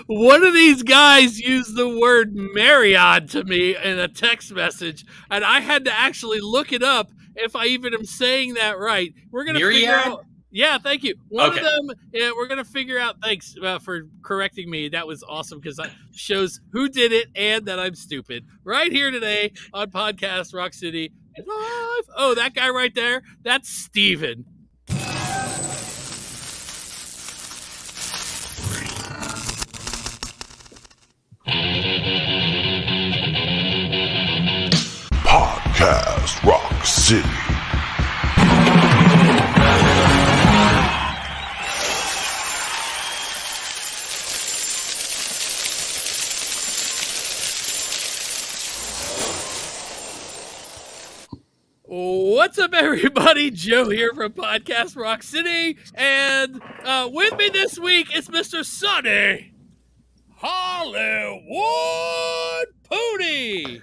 One of these guys used the word Marriott to me in a text message, and I had to actually look it up if I even am saying that right. We're going to figure out. Yeah, thank you. One of them, we're going to figure out. Thanks for correcting me. That was awesome because that shows who did it and that I'm stupid. Right here today on Podcast Rock City Live. Oh, that guy right there, that's Steven. Podcast Rock City. What's up, everybody? Joe here from Podcast Rock City, and with me this week is Mr. Sonny Hollywood Pooty.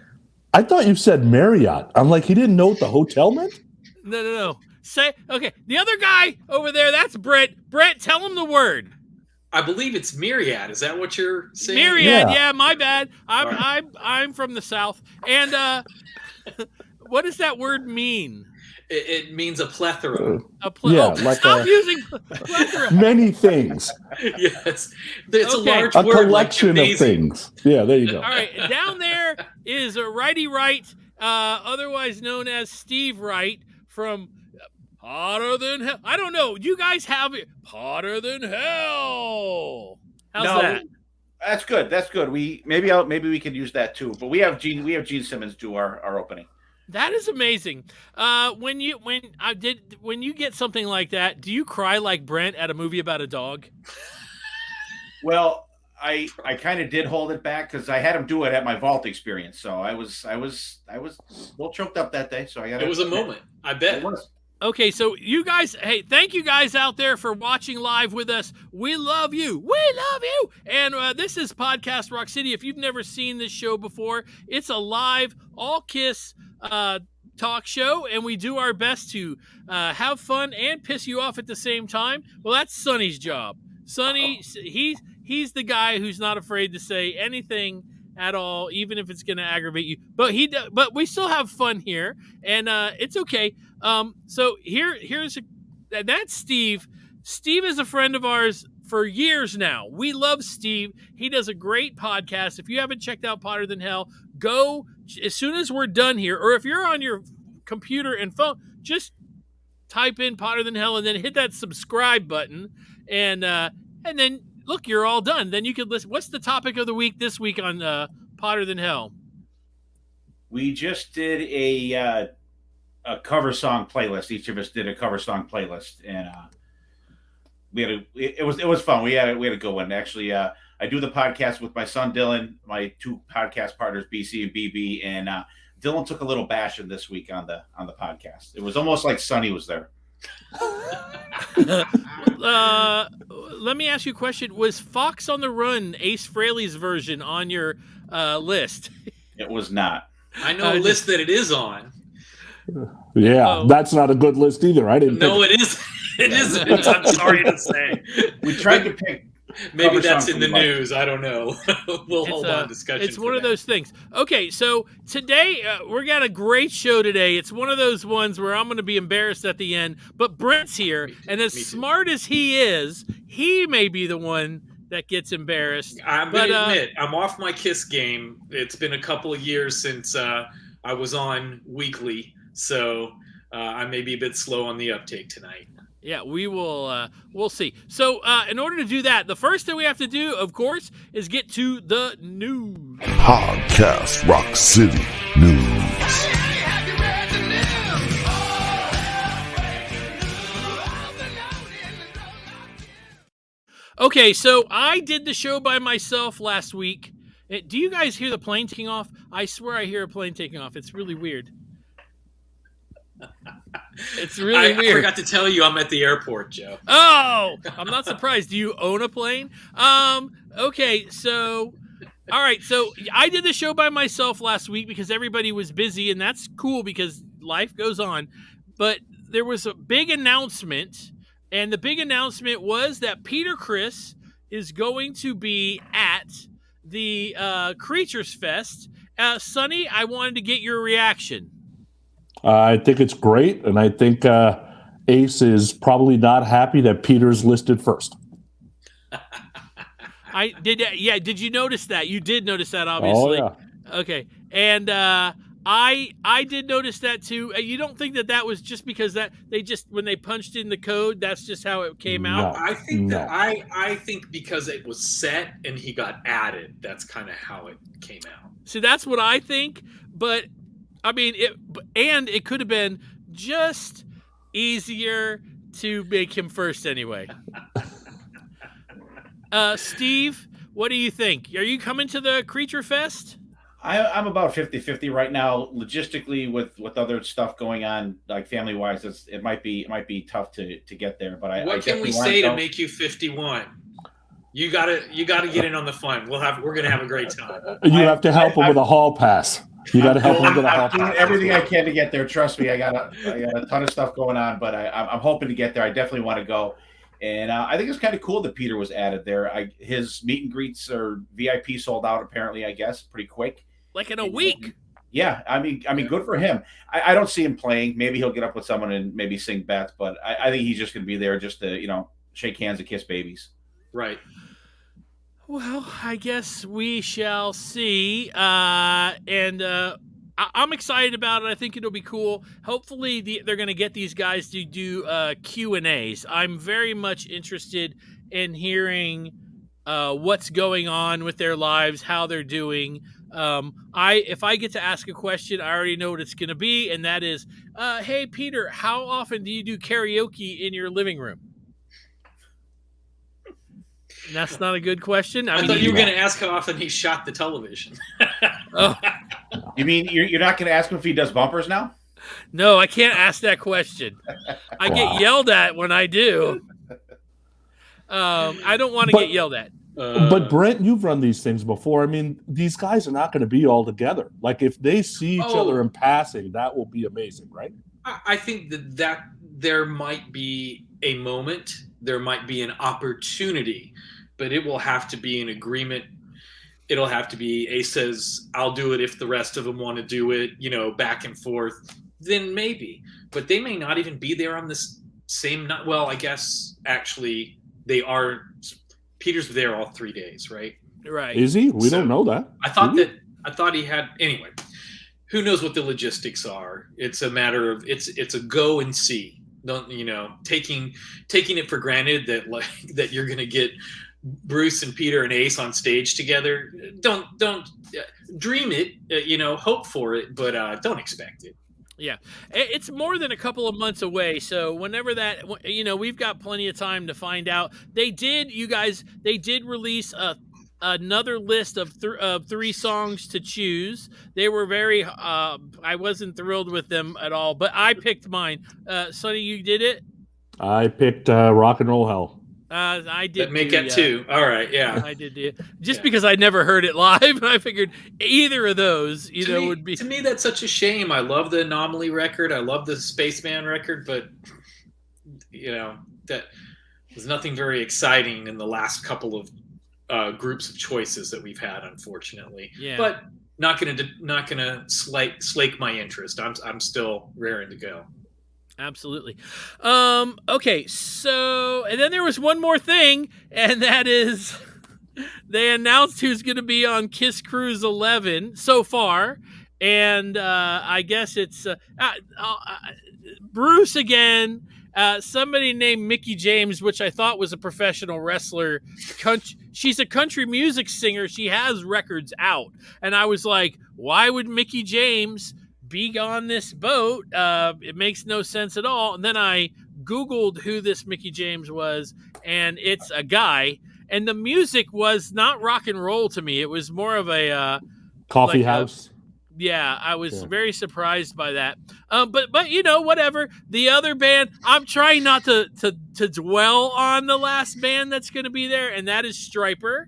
I thought you said Marriott. I'm like, he didn't know what the hotel meant? No. Okay, the other guy over there, that's Brent. Brent, tell him the word. I believe it's Myriad. Is that what you're saying? Myriad, yeah, my bad. I'm from the South. And what does that word mean? It means a plethora. Stop using plethora. Many things. Yes. It's Okay. a large A word. collection like of things. Yeah, there you go. All right, down there is a Righty Wright, otherwise known as Steve Wright from Hotter Than Hell. I don't know. You guys have it. Hotter Than Hell. How's that? That's good. That's good. Maybe we could use that too. But we have Gene Simmons do our opening. That is amazing. When you get something like that, do you cry like Brent at a movie about a dog? Well, I kind of did hold it back because I had him do it at my vault experience. So I was a little choked up that day. So It was a moment. I bet. It was. Okay, so you guys, hey, thank you guys out there for watching live with us. We love you. We love you. And this is Podcast Rock City. If you've never seen this show before, it's a live, all Kiss talk show, and we do our best to have fun and piss you off at the same time. Well, that's Sonny's job. Sonny, he's the guy who's not afraid to say anything at all, even if it's going to aggravate you. But we still have fun here, and it's okay. So that's Steve. Steve is a friend of ours for years now. We love Steve. He does a great podcast. If you haven't checked out Hotter Than Hell, go as soon as we're done here, or if you're on your computer and phone, just type in Hotter Than Hell and then hit that subscribe button, and then look, you're all done. Then you can listen. What's the topic of the week this week on Hotter Than Hell? We just did a cover song playlist. Each of us did a cover song playlist, and it was fun. We had a good one. Actually, I do the podcast with my son Dylan, my two podcast partners BC and BB, and Dylan took a little bashing this week on the podcast. It was almost like Sonny was there. Let me ask you a question. Was Fox on the Run, Ace Frehley's version, on your list? It was not. I know a list that it is on. Yeah, that's not a good list either. I didn't. No, it is. It isn't. I'm sorry to say. We tried to pick. Maybe that's in the news. I don't know. We'll hold on discussion. It's one of those things. Okay, so today we got a great show today. It's one of those ones where I'm going to be embarrassed at the end, but Brent's here, and as smart as he is, he may be the one that gets embarrassed. I'm going to admit, I'm off my Kiss game. It's been a couple of years since I was on weekly, so I may be a bit slow on the uptake tonight. Yeah, we will. We'll see. So, in order to do that, the first thing we have to do, of course, is get to the news. Podcast Rock City News. Okay, so I did the show by myself last week. Do you guys hear the plane taking off? I swear I hear a plane taking off. It's really weird. It's really weird. I forgot to tell you I'm at the airport, Joe. Oh, I'm not surprised. Do you own a plane? Okay, so, all right. So I did the show by myself last week because everybody was busy, and that's cool because life goes on. But there was a big announcement, and the big announcement was that Peter Criss is going to be at the Creatures Fest. Sonny, I wanted to get your reaction. I think it's great, and I think Ace is probably not happy that Peter's listed first. I did. Yeah, did you notice that? You did notice that, obviously. Oh, yeah. Okay, and I did notice that too. You don't think that was just because that they just when they punched in the code, that's just how it came out? I think that I think because it was set and he got added, that's kind of how it came out. See, that's what I think, but I mean, it could have been just easier to make him first anyway. Steve, what do you think? Are you coming to the Creature Fest? I'm about 50-50 right now. Logistically, with other stuff going on, like family wise, it might be tough to get there. But what can we say to make you 51? You gotta get in on the fun. We're gonna have a great time. You have to help him with a hall pass. You got to help him with a hall I'm doing pass. everything I can to get there. Trust me, I got a ton of stuff going on, but I'm hoping to get there. I definitely want to go. And I think it's kind of cool that Peter was added there. His meet and greets or VIP sold out apparently, I guess, pretty quick. Like in a week. Yeah, I mean, good for him. I don't see him playing. Maybe he'll get up with someone and maybe sing Beth, but I think he's just going to be there just to, shake hands and kiss babies. Right. Well, I guess we shall see. I'm excited about it. I think it'll be cool. Hopefully, they're going to get these guys to do Q&As. I'm very much interested in hearing what's going on with their lives, how they're doing. If I get to ask a question, I already know what it's going to be, and that is, hey, Peter, how often do you do karaoke in your living room? That's not a good question. I thought you were going to ask how often he shot the television. Oh. You mean you're not going to ask him if he does bumpers now? No, I can't ask that question. I get yelled at when I do. I don't want to get yelled at. But Brent, you've run these things before. I mean, these guys are not going to be all together. Like if they see each other in passing, that will be amazing, right? I think that there might be a moment, there might be an opportunity, but it will have to be an agreement. It'll have to be Ace says, I'll do it if the rest of them want to do it, back and forth. Then maybe. But they may not even be there on this same night. Well, I guess actually they are. Peter's there all 3 days, right? Right. Is he? We don't know that. I thought he had. Anyway, who knows what the logistics are? It's a matter of it's a go and see. Don't taking it for granted that you're going to get Bruce and Peter and Ace on stage together. Don't dream it, hope for it, but don't expect it. Yeah, it's more than a couple of months away. So whenever that, we've got plenty of time to find out. They did release another list of 3 songs to choose. They were very, I wasn't thrilled with them at all, but I picked mine. Sonny, you did it? I picked Rock and Roll Hell. I did. That make it 2. All right, yeah. I did. Just because I never heard it live, and I figured either of those, would be. To me, that's such a shame. I love the Anomaly record. I love the Spaceman record, but that there's nothing very exciting in the last couple of groups of choices that we've had, unfortunately. Yeah. But not gonna slake my interest. I'm still raring to go. Absolutely. Okay, so and then there was one more thing, and that is they announced who's going to be on Kiss Cruise 11 so far, and I guess it's Bruce again. Somebody named Mickey James, which I thought was a professional wrestler. She's a country music singer. She has records out, and I was like, why would Mickey James be on this boat? It makes no sense at all. And then I Googled who this Mickey James was, and it's a guy. And the music was not rock and roll to me. It was more of a coffee house. Yeah, I was very surprised by that. But whatever. The other band, I'm trying not to dwell on the last band that's going to be there, and that is Stryper.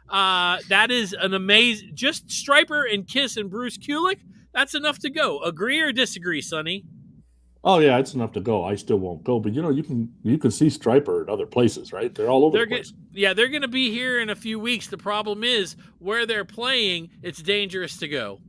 That is an amazing. Just Stryper and Kiss and Bruce Kulick. That's enough to go. Agree or disagree, Sonny? Oh yeah, it's enough to go. I still won't go, but you can see Striper at other places, right? They're all over the place. They're going to be here in a few weeks. The problem is where they're playing, it's dangerous to go.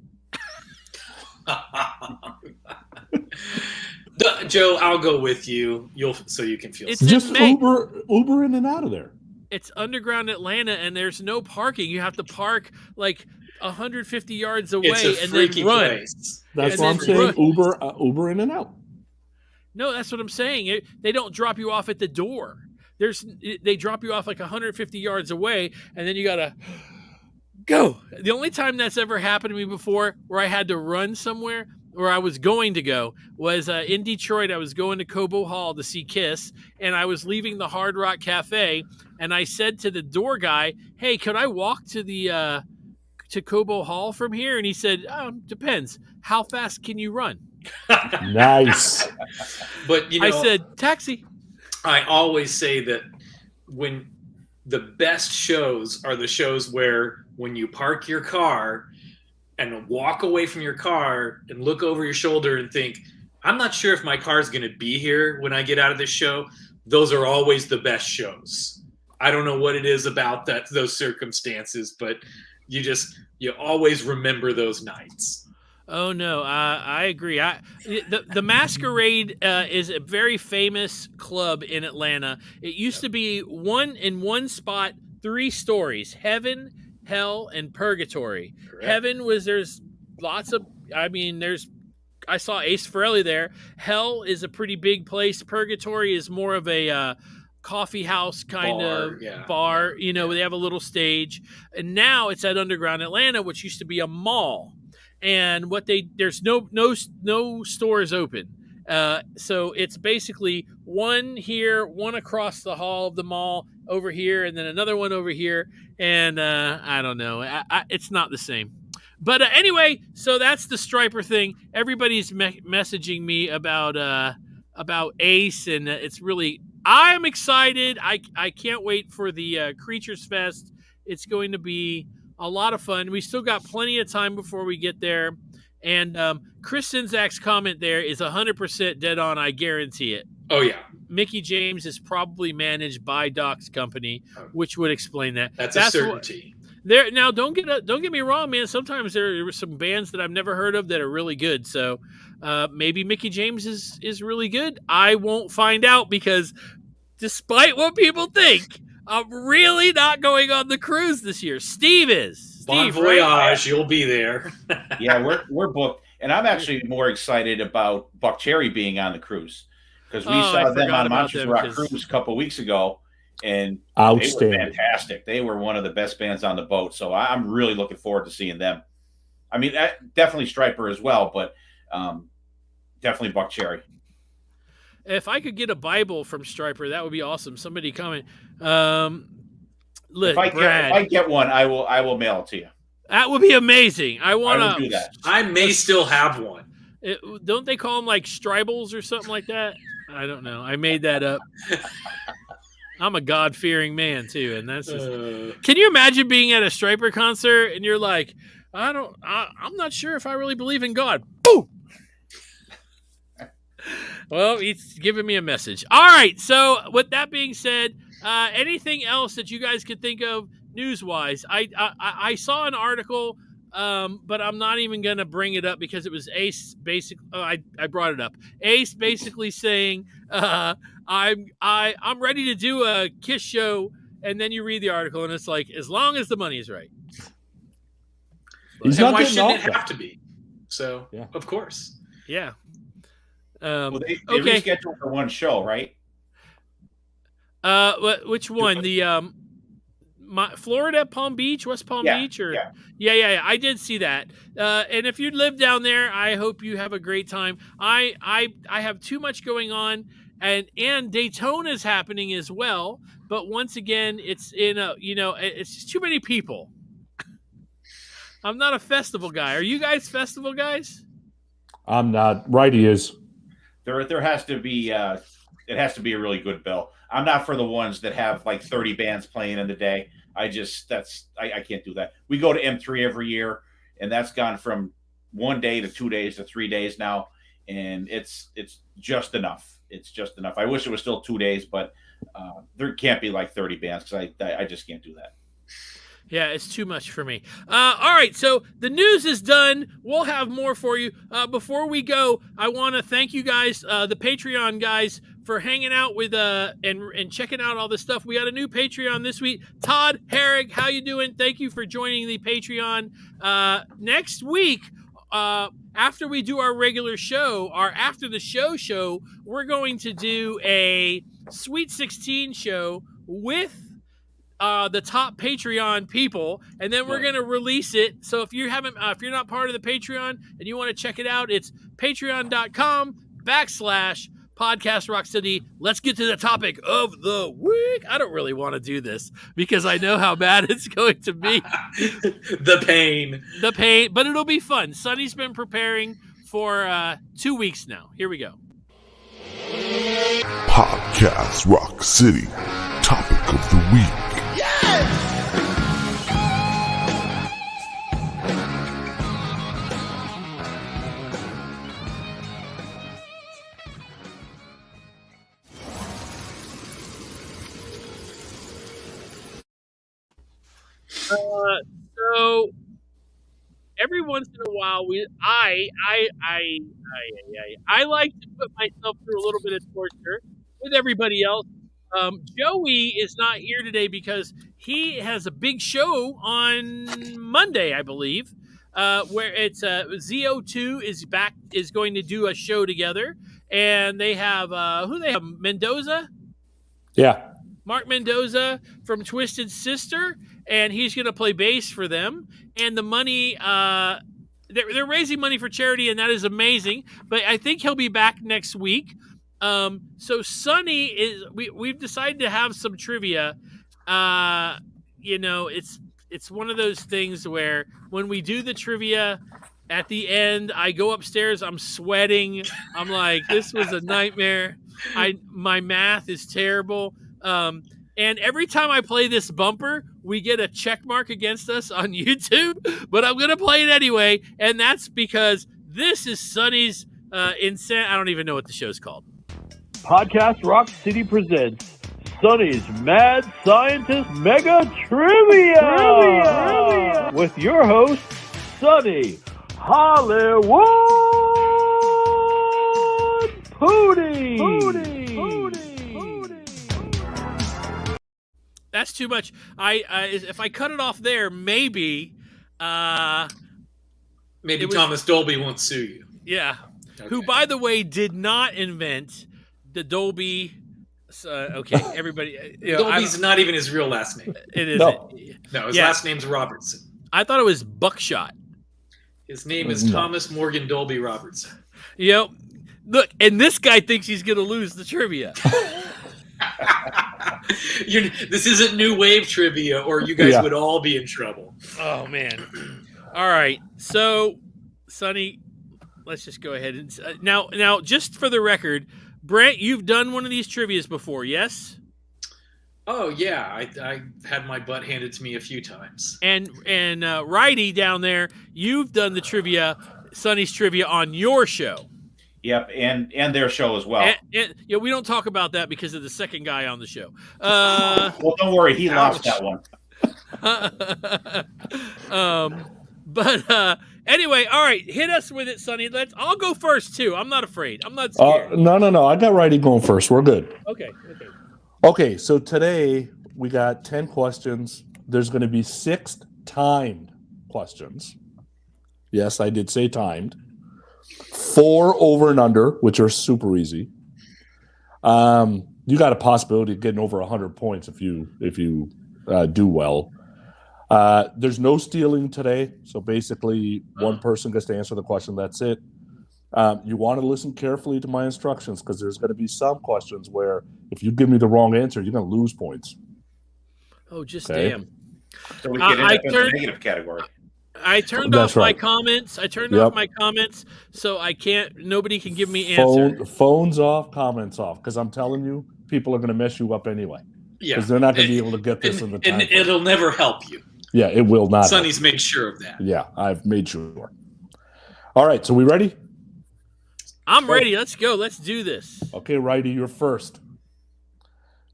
Joe, I'll go with you. So you can feel. It's safe. Just Uber in and out of there. It's underground Atlanta, and there's no parking. You have to park like 150 yards away and then run. Place. That's what I'm saying. Uber in and out. No, that's what I'm saying. They don't drop you off at the door. They drop you off like 150 yards away, and then you gotta go. The only time that's ever happened to me before, where I had to run somewhere, where I was going to go, was in Detroit. I was going to Cobo Hall to see Kiss, and I was leaving the Hard Rock Cafe, and I said to the door guy, "Hey, could I walk to the to Cobo Hall from here?" And he said, "Depends. How fast can you run?" Nice. But I said, "Taxi." I always say that when the best shows are the shows where when you park your car and walk away from your car and look over your shoulder and think, I'm not sure if my car is going to be here when I get out of this show. Those are always the best shows. I don't know what it is about those circumstances, but you always remember those nights. Oh no, I agree. The Masquerade is a very famous club in Atlanta. It used to be in one spot, 3 stories: heaven, hell, and purgatory. Correct. Heaven there's lots of. I saw Ace Frehley there. Hell is a pretty big place. Purgatory is more of a coffee house kind of bar. They have a little stage, and now it's at Underground Atlanta, which used to be a mall. And there's no stores open, so it's basically one here, one across the hall of the mall over here, and then another one over here. And I don't know, it's not the same. But anyway, so that's the Striper thing. Everybody's messaging me about Ace, and it's really, I'm excited. I can't wait for the Creatures Fest. It's going to be a lot of fun. We still got plenty of time before we get there. And Chris Sinzak's comment there is 100% dead on. I guarantee it. Oh, yeah. Mickey James is probably managed by Doc's company, which would explain that. That's a certainty. Now, don't get me wrong, man. Sometimes there are some bands that I've never heard of that are really good. So maybe Mickey James is really good. I won't find out, because despite what people think, I'm really not going on the cruise this year. Steve is. Bon voyage, right? You'll be there. Yeah, we're booked. And I'm actually more excited about Buck Cherry being on the cruise, because we saw them on Monsters Rock Cruise a couple of weeks ago, and they were fantastic. They were one of the best bands on the boat, so I'm really looking forward to seeing them. I mean, definitely Striper as well, but definitely Buck Cherry. If I could get a Bible from Striper, that would be awesome. Somebody comment. If I get one, I will mail it to you. That would be amazing. I want to do that. I may still have one. Don't they call them like Stribles or something like that? I don't know. I made that up. I'm a God-fearing man too, and that's just. Can you imagine being at a Striper concert and you're like, I'm not sure if I really believe in God. Boom. Well, he's giving me a message. All right. So with that being said, anything else that you guys could think of news-wise? I saw an article, but I'm not even going to bring it up because it was Ace I brought it up. Ace basically saying, I'm ready to do a Kiss show. And then you read the article and it's like, as long as the money's right. He's and not why getting shouldn't off it have to be? So, yeah. Of course. Yeah. Well, they rescheduled for one show, right? Which one? The Florida, Palm Beach, West Palm Beach, or yeah. I did see that. And if you live down there, I hope you have a great time. I have too much going on, and Daytona is happening as well. But once again, it's it's just too many people. I'm not a festival guy. Are you guys festival guys? I'm not. Right, he is. There has to be it has to be a really good bill. I'm not for the ones that have like 30 bands playing in the day. I can't do that. We go to M3 every year, and that's gone from 1 day to 2 days to 3 days now. and it's just enough. It's just enough. I wish it was still 2 days, but there can't be like 30 bands because I just can't do that. Yeah, it's too much for me. All right, so the news is done. We'll have more for you. Before we go, I want to thank you guys, the Patreon guys, for hanging out with and checking out all this stuff. We got a new Patreon this week. Todd Herrig, how you doing? Thank you for joining the Patreon. Next week, after we do our regular show, our after the show, we're going to do a Sweet 16 show with the top Patreon people, and then we're going to release it. So if you haven't, if you're not part of the Patreon and you want to check it out, it's patreon.com/Podcast Rock City. Let's get to the topic of the week. I don't really want to do this because I know how bad it's going to be. The pain, but it'll be fun. Sonny's been preparing for 2 weeks now. Here we go. Podcast Rock City. Topic of the week. So every once in a while, I like to put myself through a little bit of torture with everybody else. Joey is not here today because he has a big show on Monday, I believe, where it's ZO2 is going to do a show together, and they have who they have Mendoza. Yeah. Mark Mendoza from Twisted Sister, and he's going to play bass for them. And the money, they're raising money for charity, and that is amazing. But I think he'll be back next week. So Sonny we've decided to have some trivia. It's one of those things where when we do the trivia, at the end, I go upstairs, I'm sweating. I'm like, this was a nightmare. My math is terrible. And every time I play this bumper, we get a check mark against us on YouTube, but I'm going to play it anyway. And that's because this is Sonny's insane. I don't even know what the show's called. Podcast Rock City presents Sonny's Mad Scientist Mega Trivia! With your host, Sonny Hollywood Pooty! That's too much. If I cut it off there, maybe Thomas Dolby won't sue you. Yeah. Okay. Who, by the way, did not invent the Dolby. Okay, everybody. Dolby's not even his real last name. It isn't. No, his last name's Robertson. I thought it was Buckshot. His name is Thomas Morgan Dolby Robertson. Look, and this guy thinks he's going to lose the trivia. This isn't new wave trivia, or you guys would all be in trouble. Oh, man. All right. So, Sonny, let's just go ahead. And now, just for the record, Brent, you've done one of these trivias before, yes? Oh, yeah. I had my butt handed to me a few times. And Righty down there, you've done the trivia, Sonny's trivia on your show. Yep, and their show as well. And we don't talk about that because of the second guy on the show. Well, don't worry, he lost that one. But anyway, all right, hit us with it, Sonny. I'll go first too. I'm not afraid. I'm not scared. No. I got Righty going first. We're good. Okay. So today we got 10 questions. There's going to be 6 timed questions. Yes, I did say timed. 4 over and under, which are super easy. You got a possibility of getting over 100 points if you do well. There's no stealing today, so basically one person gets to answer the question. That's it. You want to listen carefully to my instructions because there's going to be some questions where if you give me the wrong answer, you're going to lose points. Oh, just damn. So we get into the negative category. I turned off my comments. Off my comments, so nobody can give me answer. Phones off, comments off, because I'm telling you, people are going to mess you up anyway. Yeah, because they're not going to be able to get this in the time. And it'll never help you. Yeah, it will not. Sonny's made sure of that. Yeah, I've made sure. All right, so we ready? I'm ready. Let's go. Let's do this. Okay, righty, you're first.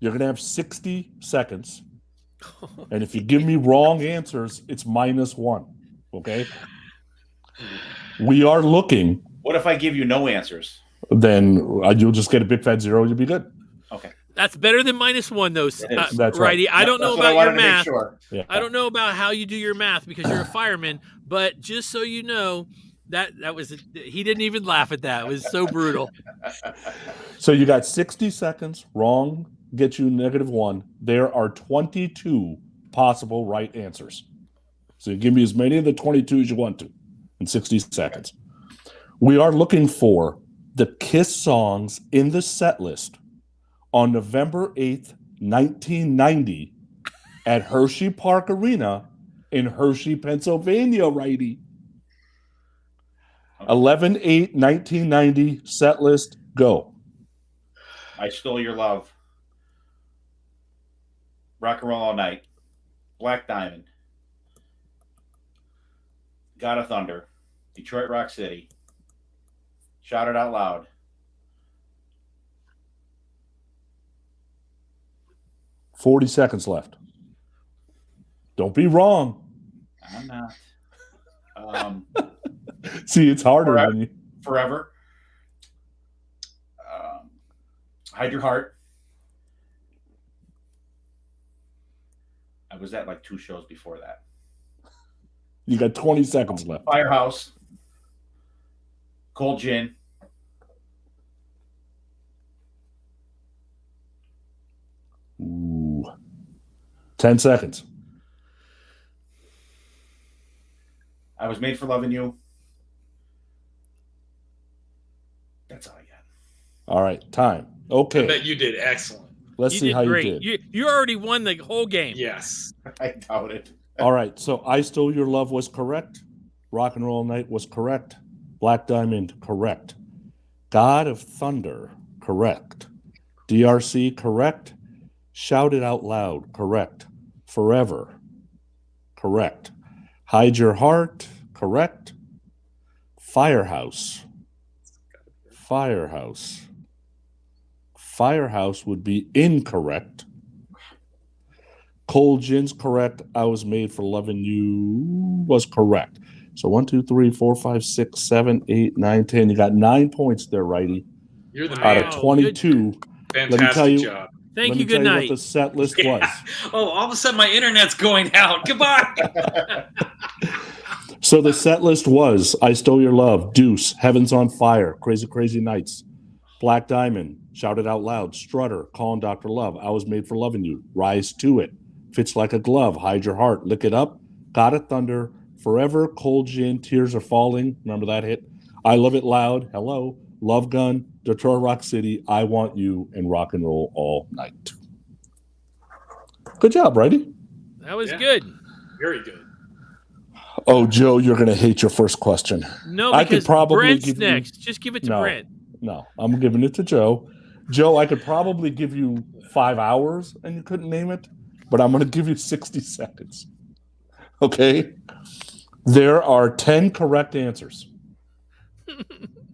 You're going to have 60 seconds. And if you give me wrong answers, it's -1. Okay? We are looking. What if I give you no answers? Then you'll just get a big fat 0. You'll be good. Okay. That's better than -1, though. That's right. Righty. I don't know That's what I about your wanted to make math. sure. Yeah. I don't know about how you do your math because you're a fireman. But just so you know, that was he didn't even laugh at that. It was so brutal. So you got 60 seconds. Wrong gets you -1. There are 22 possible right answers. So you give me as many of the 22 as you want to in 60 seconds. We are looking for the Kiss songs in the set list on November 8th, 1990 at Hershey Park Arena in Hershey, Pennsylvania, righty. 11/8/1990 set list, go. I Stole Your Love. Rock and Roll All Night. Black Diamond. God of Thunder. Detroit Rock City. Shout It Out Loud. $40 seconds left. Don't be wrong. I'm not. See, it's harder Forever. when you. Forever. Hide Your Heart. I was at like 2 shows before that. You got 20 seconds left. Firehouse. Cold Gin. Ooh. 10 seconds. I Was Made for Loving You. That's all I got. All right, time. I Okay, bet you did excellent. let's see did how great. you did. You already won the whole game. Yes. I doubt it. All right, so I Stole Your Love was correct. Rock and Roll Night was correct. Black Diamond, correct. God of Thunder, correct. DRC, correct. Shout It Out Loud, correct. Forever, correct. Hide Your Heart, correct. Firehouse. Firehouse would be incorrect. Cold Gin's correct. I Was Made for Loving You was correct. So 1, 2, 3, 4, 5, 6, 7, 8, 9, 10. You got 9 points there, righty. You're the Out man. of 22. Fantastic tell you- job. Thank Let you. me tell Good you night. what the set list Yeah. was. Oh, all of a sudden my internet's going out. Goodbye. So the set list was I Stole Your Love, Deuce, Heaven's on Fire, Crazy Crazy Nights, Black Diamond, Shout It Out Loud, Strutter, Calling Dr. Love, I Was Made for Loving You, Rise to It, Fits Like a Glove, Hide Your Heart, Lick It Up, God of Thunder, Forever, Cold Gin, Tears Are Falling, remember that hit? I Love It Loud, Hello, Love Gun, Detroit Rock City, I Want You, and Rock and Roll All Night. Good job, righty. That was Yeah. good. Very good. Oh, Joe, you're going to hate your first question. No, I could because probably Brent's give you- next. Just give it to No. Brent. No, I'm giving it to Joe. Joe, I could probably give you 5 hours and you couldn't name it, but I'm going to give you 60 seconds. Okay? There are 10 correct answers.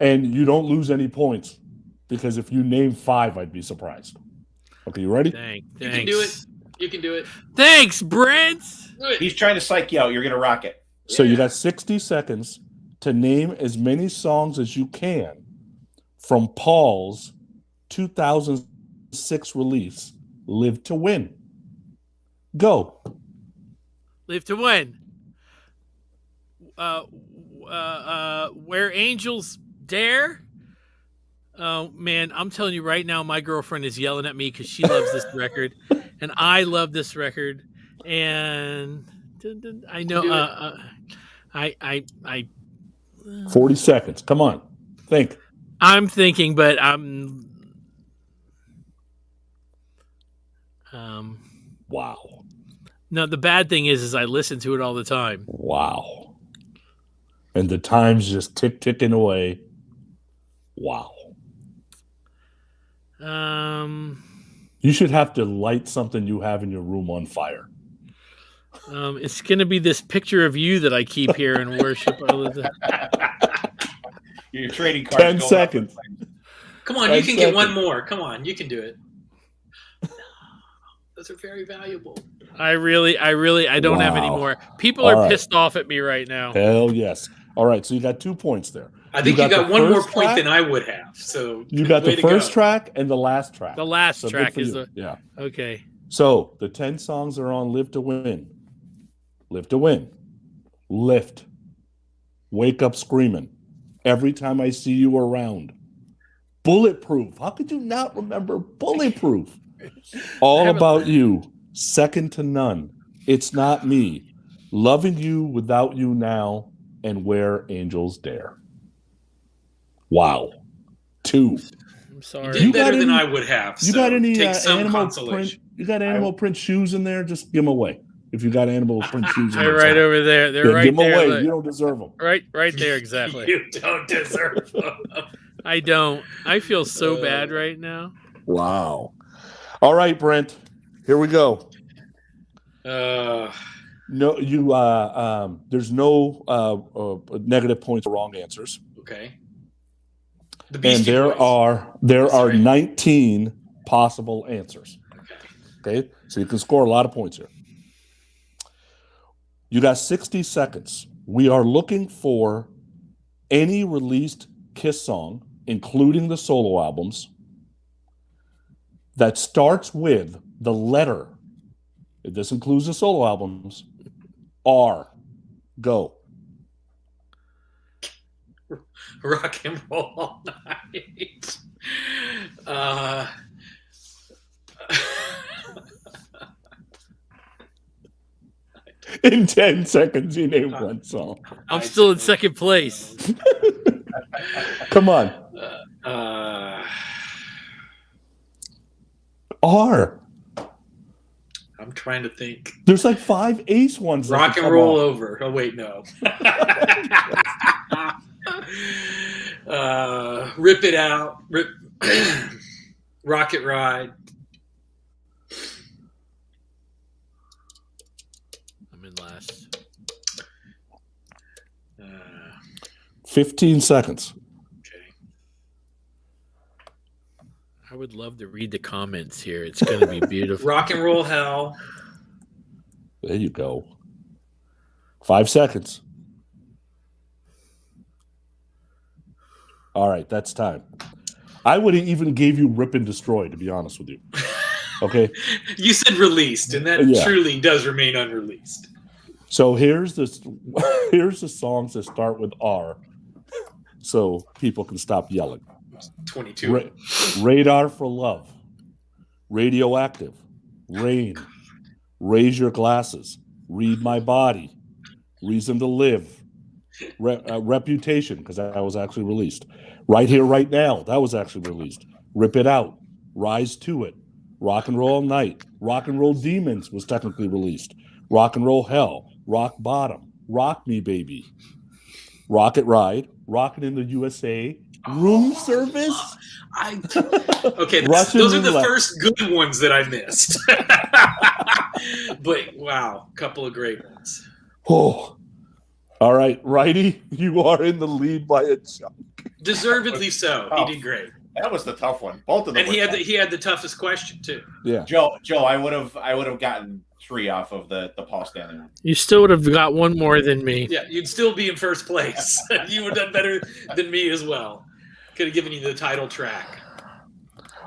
And you don't lose any points because if you name 5, I'd be surprised. Okay, you ready? Thanks. You can do it. You can do it. Thanks, Brent. Do it. He's trying to psych you out. You're going to rock it. So you got 60 seconds to name as many songs as you can from Paul's 2006 release, Live to Win. Go. Live to win. Where Angels Dare. Oh man, I'm telling you right now, my girlfriend is yelling at me because she loves this record, and I love this record, and I know. Do I 40 seconds. Come on. Think. I'm thinking, but I'm. Wow. No, the bad thing is I listen to it all the time. Wow. And the time's just ticking away. Wow. You should have to light something you have in your room on fire. It's going to be this picture of you that I keep here and worship. You're You're trading cards. 10 seconds. Come on, 10 you can get one seconds. more. Come on, you can do it. Those are very valuable. I don't have any Wow. more. People All are right. pissed off at me right now. Hell yes. All right, so you got 2 points there. I think you got the one more first point track, than I would have. So You got way the to first go. track and the last track. The last So good track for is you. the Yeah. okay. So the 10 songs are on Live to Win. Live to Win. Lift. Wake Up Screaming. Every Time I See You Around. Bulletproof. How could you not remember Bulletproof? All About You. Second to None. It's Not Me. Loving You Without You Now. And Where Angels Dare. Wow. 2. I'm You sorry. did You got better than any- I would have. You so got any take some animal consolation. print? You got animal print shoes in there? Just give them away. If you got animal print shoes in They're there, right over there. They're yeah, right give them there. away. Look. You don't deserve them. Right there, exactly. You don't deserve them. I don't. I feel so bad right now. Wow. All right, Brent. Here we go. No, you. There's no negative points or wrong answers, Okay. The and Beastie there Boys. are Sorry. 19 possible answers. Okay, so you can score a lot of points here. You got 60 seconds. We are looking for any released Kiss song, including the solo albums, that starts with the letter. This includes the solo albums. R. Go. Rock and roll all night. In 10 seconds, you name one song. I'm still in second place. Come on. R. I'm trying to think. There's like 5 ace ones. that Rock could and come roll off. over. Oh wait, no. Rip it out. Rocket ride. I'm in last. 15 seconds. Okay. I would love to read the comments here. It's going to be beautiful. Rock and roll hell. There you go. 5 seconds. All right, that's time. I would have even gave you Rip and Destroy, to be honest with you. Okay, You said released, and that Yeah. truly does remain unreleased. so here's the songs that start with R, so people can stop yelling. 22. Radar for Love, Radioactive, Rain, Raise Your Glasses, Read My Body, Reason to Live, Reputation, because that was actually released. Right Here, Right Now, that was actually released. Rip It Out, Rise to It, Rock and Roll All Night, Rock and Roll Demons was technically released. Rock and Roll Hell, Rock Bottom, Rock Me Baby, Rocket Ride, Rockin' in the USA, Room Service. Okay, Russian those are the roulette. first good ones that I missed. But wow, couple of great ones. Oh, all right, righty, you are in the lead by a chunk. Deservedly so. Oh. He did great, That was the tough one. Both of them. and he were had tough. he had the toughest question too. Yeah. Joe, I would have gotten 3 off of the Paul Stanley one. You still would have got one more than me. Yeah, you'd still be in first place. You would have done better than me as well. Could have given you the title track.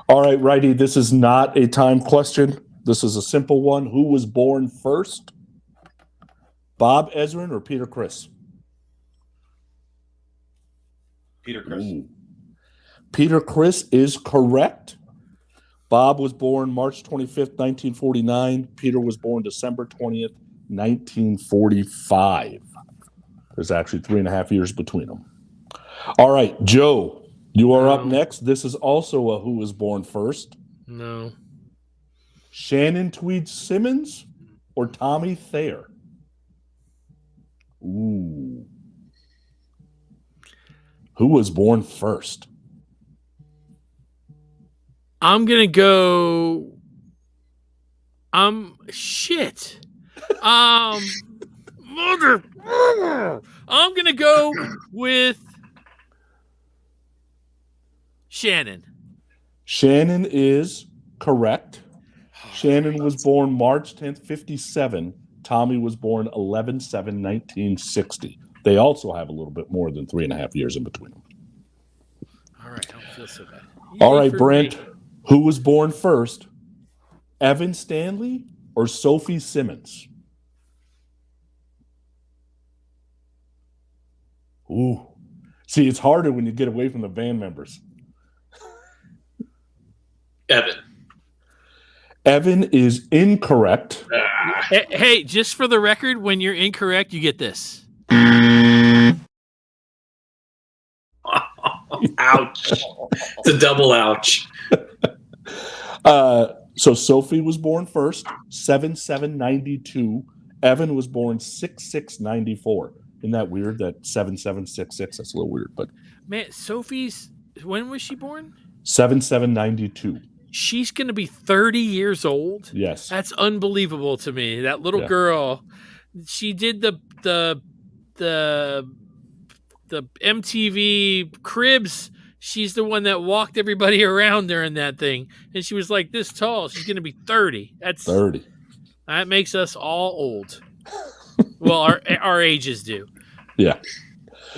All right, righty, this is not a time question. This is a simple one. Who was born first? Bob Ezrin or Peter Criss? Peter Criss. Ooh. Peter Criss is correct. Bob was born March 25th, 1949. Peter was born December 20th, 1945. There's actually 3.5 years between them. All right, Joe, you are up No. next. This is also a who was born first. No. Shannon Tweed Simmons or Tommy Thayer? Ooh. Who was born first? I'm going to go. Shit. Mother. I'm going to go with Shannon. Shannon is correct. Shannon was born March 10th, 57. Tommy was born 11/7/1960. They also have a little bit more than 3.5 years in between them. All right, I don't feel so bad. All Yay right, for Brent, me. who was born first? Evan Stanley or Sophie Simmons? Ooh. See, it's harder when you get away from the band members. Evan. Evan is incorrect. Hey, just for the record, when you're incorrect, you get this. Ouch. It's a double ouch. So Sophie was born first, 7/7/92. Evan was born 6/6/94. Isn't that weird? That 7/7/66. That's a little weird, but Man, Sophie's, when was she born? 7/7/92. She's going to be 30 years old. Yes. That's unbelievable to me. That little Yeah. girl, she did the MTV Cribs. She's the one that walked everybody around during that thing, and she was like this tall. She's going to be 30. That's 30. That makes us all old. Well, our ages do. Yeah.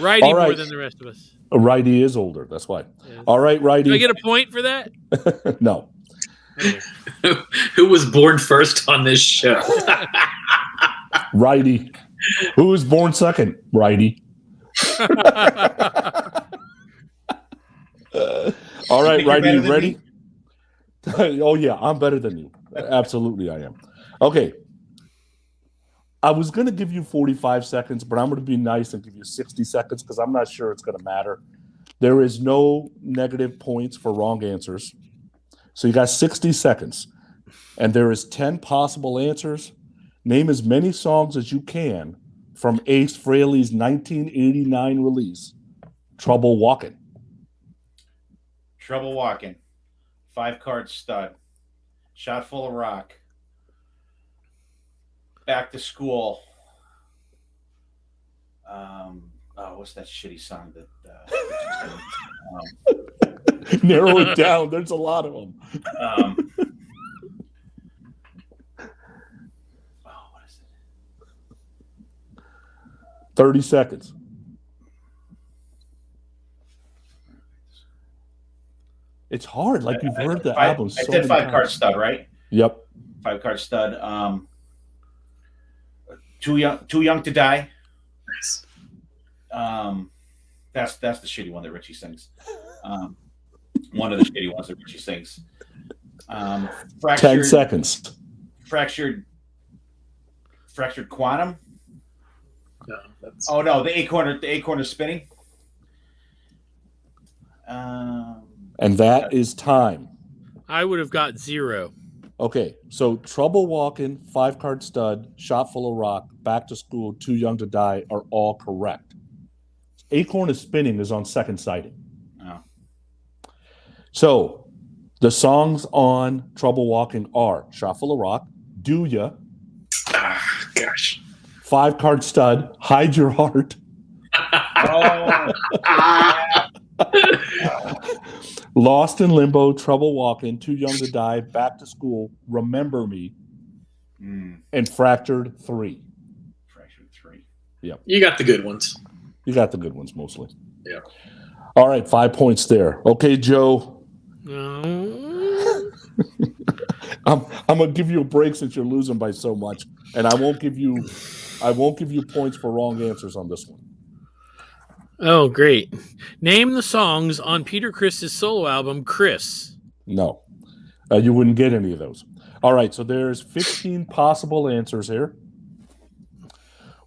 Righty All right. more than the rest of us. A righty is older. That's why. Yeah. All right, righty. Do I get a point for that? No. Okay. Who was born first on this show? Righty. Who was born second? Righty. All right, think you're righty, better you than ready? Oh, yeah, I'm better than you. Absolutely, I am. Okay. I was going to give you 45 seconds, but I'm going to be nice and give you 60 seconds because I'm not sure it's going to matter. There is no negative points for wrong answers. So you got 60 seconds, and there is 10 possible answers. Name as many songs as you can from Ace Frehley's 1989 release, Trouble Walking. Trouble Walking. 5-card stud. Shot Full of Rock. Back to School. What's that shitty song that? Narrow it down. There's a lot of them. What is it? 30 seconds. It's hard. Like you've heard the album so I many did 5-card times. stud, right? Yep. 5-card stud. Too young to die. Nice. That's the shitty one that Richie sings. One of the shitty ones that Richie sings. 10 seconds. Fractured Quantum. No, that's Oh no, the acorn is spinning. And that is time. I would have got 0. Okay, so Trouble Walking, 5-card stud, Shot Full of Rock, Back to School, Too Young to Die are all correct. Acorn is Spinning is on Second Sighting. Oh. So the songs on Trouble Walking are Shot Full of Rock, Do Ya, gosh. 5-card stud, Hide Your Heart, Lost in Limbo, Trouble Walking, Too Young to Die, Back to School, Remember Me, and Fractured 3. Fractured 3. You got the good ones. You got the good ones mostly. Yeah. All right, 5 points there. Okay, Joe. I'm gonna give you a break since you're losing by so much, and I won't give you points for wrong answers on this one. Oh, great. Name the songs on Peter Criss's solo album, Chris. No, you wouldn't get any of those. All right, so there's 15 possible answers here.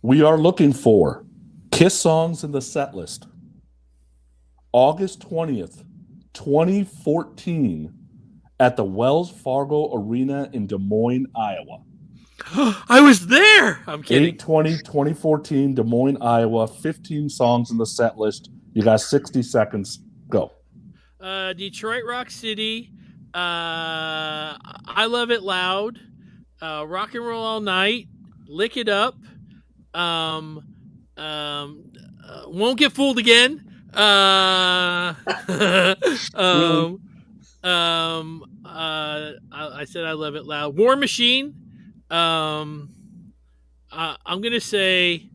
We are looking for Kiss songs in the set list. August 20th, 2014, at the Wells Fargo Arena in Des Moines, Iowa. I was there. I'm kidding. 8/20/2014, Des Moines, Iowa. 15 songs in the set list. You got 60 seconds. Go. Detroit Rock City. I Love It Loud. Rock and Roll All Night. Lick It Up. Won't Get Fooled Again. I said I love it loud. War Machine. I'm gonna say.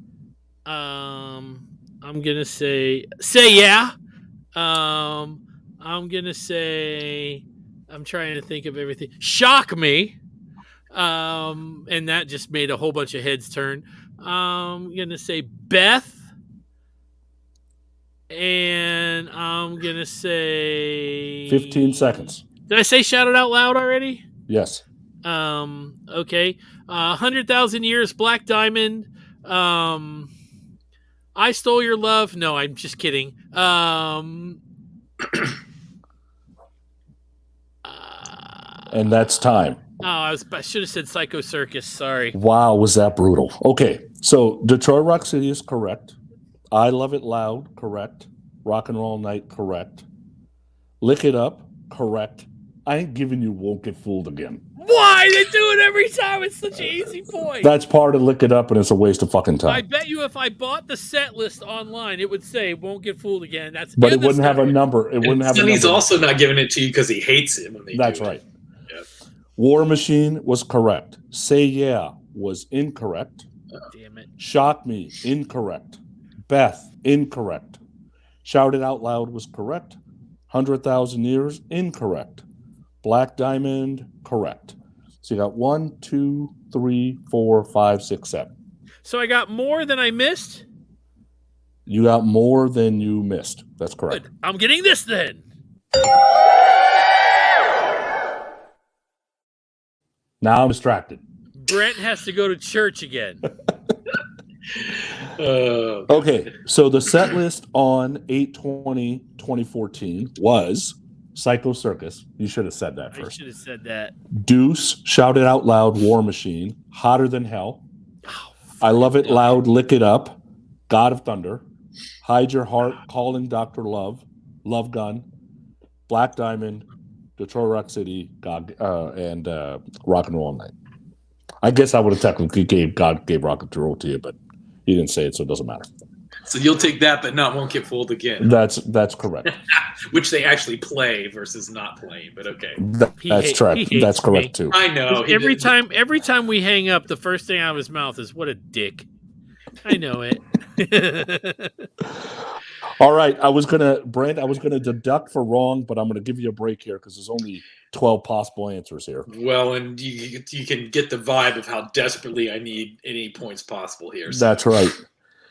I'm gonna say yeah. I'm gonna say. I'm trying to think of everything. Shock Me. And that just made a whole bunch of heads turn. I'm gonna say Beth. And I'm gonna say 15 seconds. Did I say shout it out loud already? Yes. Okay. 100,000 Years, Black Diamond. I Stole Your Love. No, I'm just kidding. And that's time. Oh, I should have said Psycho Circus. Sorry. Wow, was that brutal? Okay, so Detroit Rock City is correct. I Love It Loud, correct. Rock and Roll Night, correct. Lick It Up, correct. I ain't giving you Won't Get Fooled Again. Why? They do it every time. It's such an easy point. That's part of Lick It Up, and it's a waste of fucking time. I bet you if I bought the set list online, it would say "Won't Get Fooled Again." But it wouldn't have a number. It wouldn't have. Sonny's also not giving it to you because he hates it when they That's do it. right. Yep. War Machine was correct. Say Yeah was incorrect. Damn it. Shock Me, incorrect. Beth, incorrect. Shout It Out Loud was correct. 100,000 Years, incorrect. Black Diamond, correct. So you got 1, 2, 3, 4, 5, 6, 7. So I got more than I missed? You got more than you missed. That's correct. Good. I'm getting this then. Now I'm distracted. Brent has to go to church again. Okay, so the set list on 8/20/2014 was Psycho Circus. You should have said that I first. should have said that. Deuce, Shout It Out Loud, War Machine, Hotter Than Hell. Oh, I Love It Loud, Lick It Up, God of Thunder, Hide Your Heart, Calling Dr. Love, Love Gun, Black Diamond, Detroit Rock City, and Rock and Roll Night. I guess I would have technically gave Rock and Roll to you, but you didn't say it, so it doesn't matter. So you'll take that, but not Won't Get Fooled Again. That's correct. Which they actually play versus not playing, but okay. That's correct. That's correct too. I know. Every time we hang up, the first thing out of his mouth is "What a dick." I know it. All right, Brent, I was gonna deduct for wrong, but I'm gonna give you a break here because there's only 12 possible answers here. Well, and you can get the vibe of how desperately I need any points possible here. So. That's right.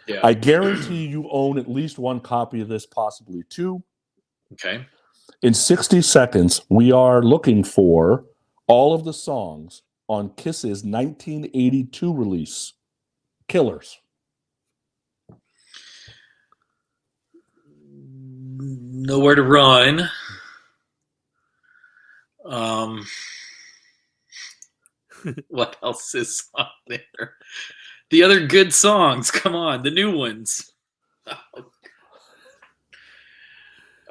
Yeah. I guarantee you own at least one copy of this, possibly two. Okay. In 60 seconds, we are looking for all of the songs on Kiss's 1982 release, Killers. Nowhere to Run. What else is on there? The other good songs. Come on, the new ones.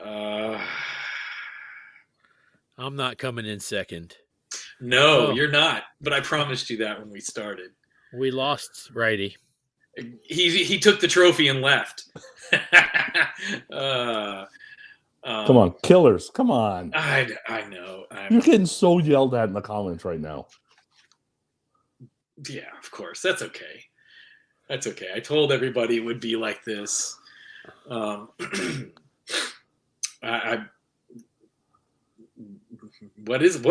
I'm not coming in second. No, you're not. But I promised you that when we started. We lost Righty. He took the trophy and left. Come on, Killers. Come on. I know. You're getting so yelled at in the comments right now. Yeah, of course. That's okay. That's okay. I told everybody it would be like this. What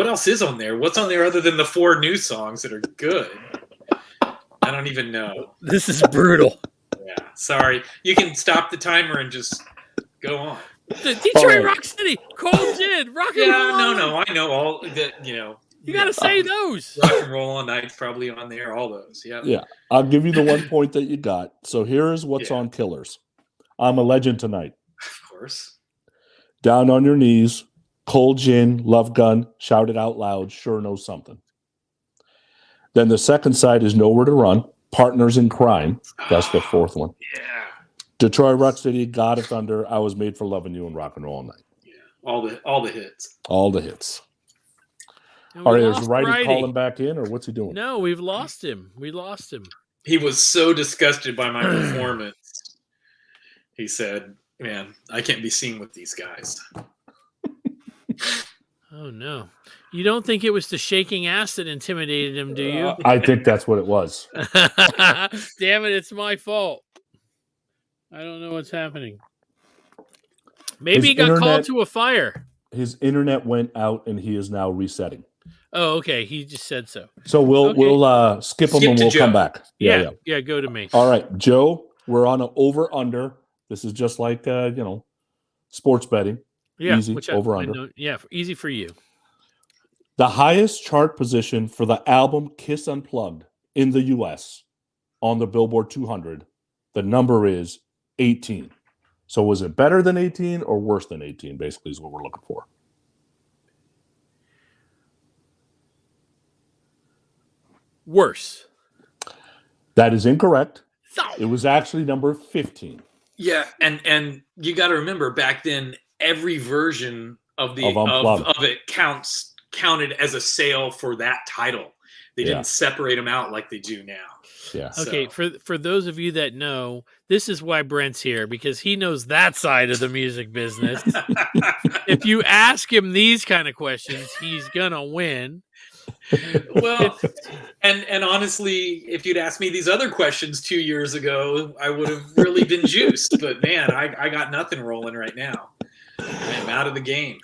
else is on there? What's on there other than the 4 new songs that are good? I don't even know. This is brutal. Yeah, sorry. You can stop the timer and just go on. Detroit Rock City, Cold Gin, Rock and Roll. No. I know all that. You got to say those. Rock and Roll All Night's probably on there. All those. Yeah. Yeah. I'll give you the 1 point that you got. So here's what's on Killers. I'm a Legend Tonight. Of course. Down on Your Knees, Cold Gin, Love Gun, Shout It Out Loud, Sure Knows Something. Then the second side is Nowhere to Run, Partners in Crime. That's the 4th one. Yeah. Detroit Rock City, God of Thunder, I Was Made for Loving You, and Rock and Roll All Night. Yeah. All the hits. All the hits. And All we right, is lost Righty calling back in, or what's he doing? No, we've lost him. He He was so disgusted by my performance. He said, Man, I can't be seen with these guys. Oh no. You don't think it was the shaking ass that intimidated him, do you? I think that's what it was. Damn it, it's my fault. I don't know what's happening. Maybe he got called to a fire. His internet went out and he is now resetting. Oh, okay. He just said so. So we'll skip him and we'll come back. Yeah, go to me. All right, Joe, we're on an over-under. This is just like, sports betting. Yeah, easy, over-under. Easy for you. The highest chart position for the album Kiss Unplugged in the U.S. on the Billboard 200, the number is 18. So was it better than 18 or worse than 18, basically, is what we're looking for. Worse. That is incorrect. It was actually number 15. Yeah, and you got to remember, back then, every version of it counted as a sale for that title. They didn't separate them out like they do now. Yeah. Okay, for those of you that know, this is why Brent's here, because he knows that side of the music business. If you ask him these kind of questions, he's gonna win. Well, and honestly, if you'd asked me these other questions 2 years ago, I would have really been juiced. But man, I got nothing rolling right now. I'm out of the game.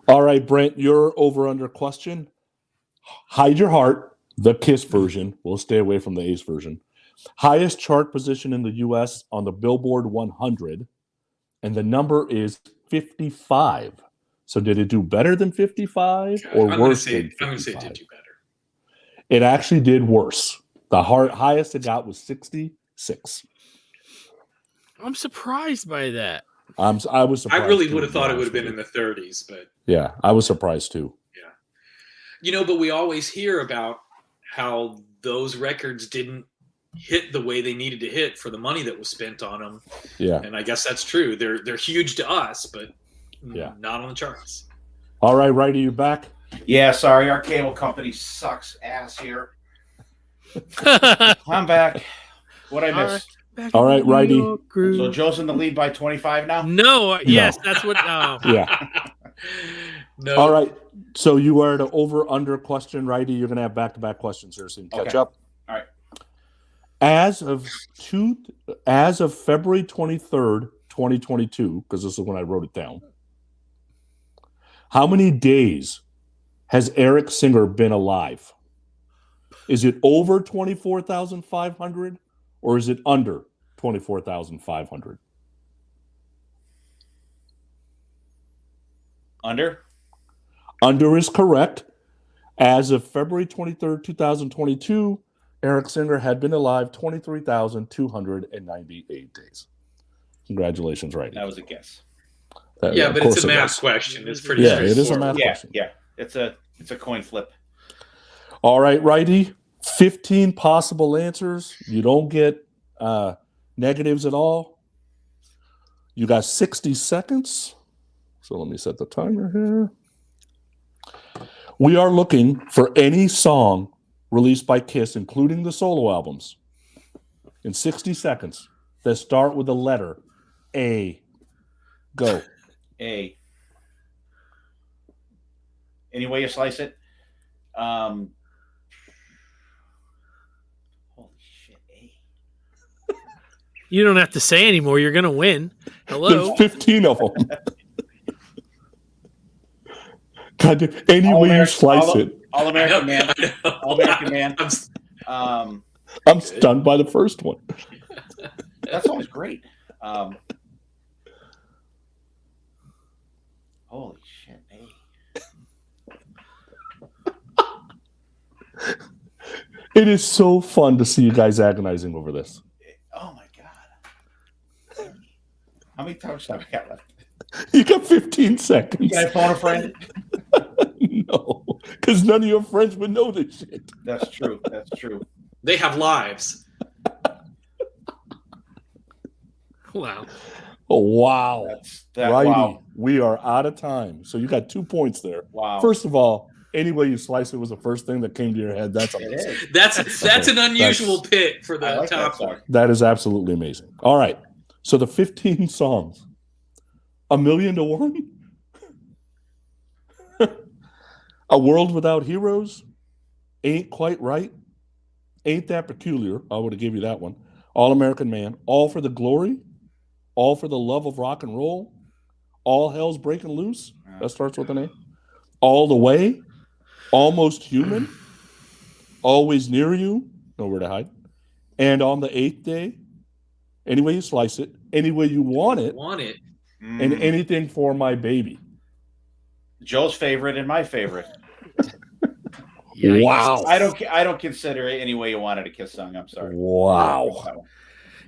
All right, Brent, your over-under question. Hide Your Heart, the Kiss version. We'll stay away from the Ace version. Highest chart position in the U.S. on the Billboard 100, and the number is 55. So did it do better than 55 or worse than 55? I'm going to say it did do better. It actually did worse. The highest it got was 66. I'm surprised by that. I was surprised. I really would have thought it would have been in the 30s, but yeah, I was surprised too. Yeah, but we always hear about how those records didn't hit the way they needed to hit for the money that was spent on them. Yeah, and I guess that's true. They're huge to us, but not on the charts. All right, Righty, you back? Yeah, sorry, our cable company sucks ass here. I'm back. What I missed? All right, Righty. So Joe's in the lead by 25 now? No, yes, that's what. Yeah. No. All right. So you are the over/under question, Righty. You're going to have back-to-back questions here, so you can catch up. All right. As of February 23rd, 2022, because this is when I wrote it down, how many days has Eric Singer been alive? Is it over 24,500 or is it under 24,500? Under? Under is correct. As of February 23rd, 2022, Eric Singer had been alive 23,298 days. Congratulations, Righty. That was a guess. But it's a math question. It's pretty straightforward. It is a math question. Yeah, it's a coin flip. All right, Righty. 15 possible answers. You don't get negatives at all. You got 60 seconds. So let me set the timer here. We are looking for any song released by Kiss, including the solo albums, in 60 seconds that start with the letter A. Go. A. Any way you slice it. Holy shit, A. You don't have to say anymore. You're going to win. Hello. There's 15 of them. God, any way you slice it. All American Man. All American Man. I'm stunned by the first one. That's always great. Holy shit, It is so fun to see you guys agonizing over this. Oh my god. How many times have I got left? You got 15 seconds. You got to phone a friend? No, because none of your friends would know this shit. That's true. That's true. They have lives. Wow. Oh, wow. Righty, wow. we are out of time. So you got 2 points there. Wow. First of all, any way you slice it was the first thing that came to your head. That's amazing. That's an unusual pick for the like top one. That is absolutely amazing. All right. So the 15 songs 1,000,000 to 1? A World Without Heroes? Ain't Quite Right? Ain't That Peculiar? I would have given you that one. All American Man? All for the Glory? All for the Love of Rock and Roll? All Hell's Breaking Loose? That starts with an A. All the Way? Almost Human? Always Near You? Nowhere to Hide. And On the Eighth Day? Any way you slice it, any way you want it, and anything for my baby. Joe's favorite and my favorite. Wow. I don't consider it any way you wanted a Kiss song. I'm sorry. Wow.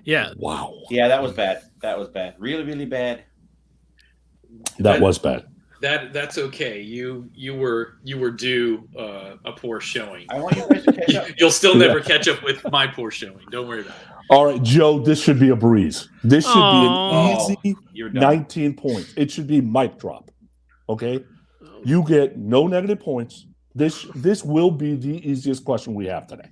Yeah. Wow. Yeah, that was bad. That was bad. Really, really bad. That was bad. That's okay. You were due a poor showing. I want you guys to catch up. You'll still never catch up with my poor showing. Don't worry about it. All right, Joe, this should be a breeze. This should be an easy You're done. 19 points. It should be mic drop. Okay? You get no negative points. This will be the easiest question we have today.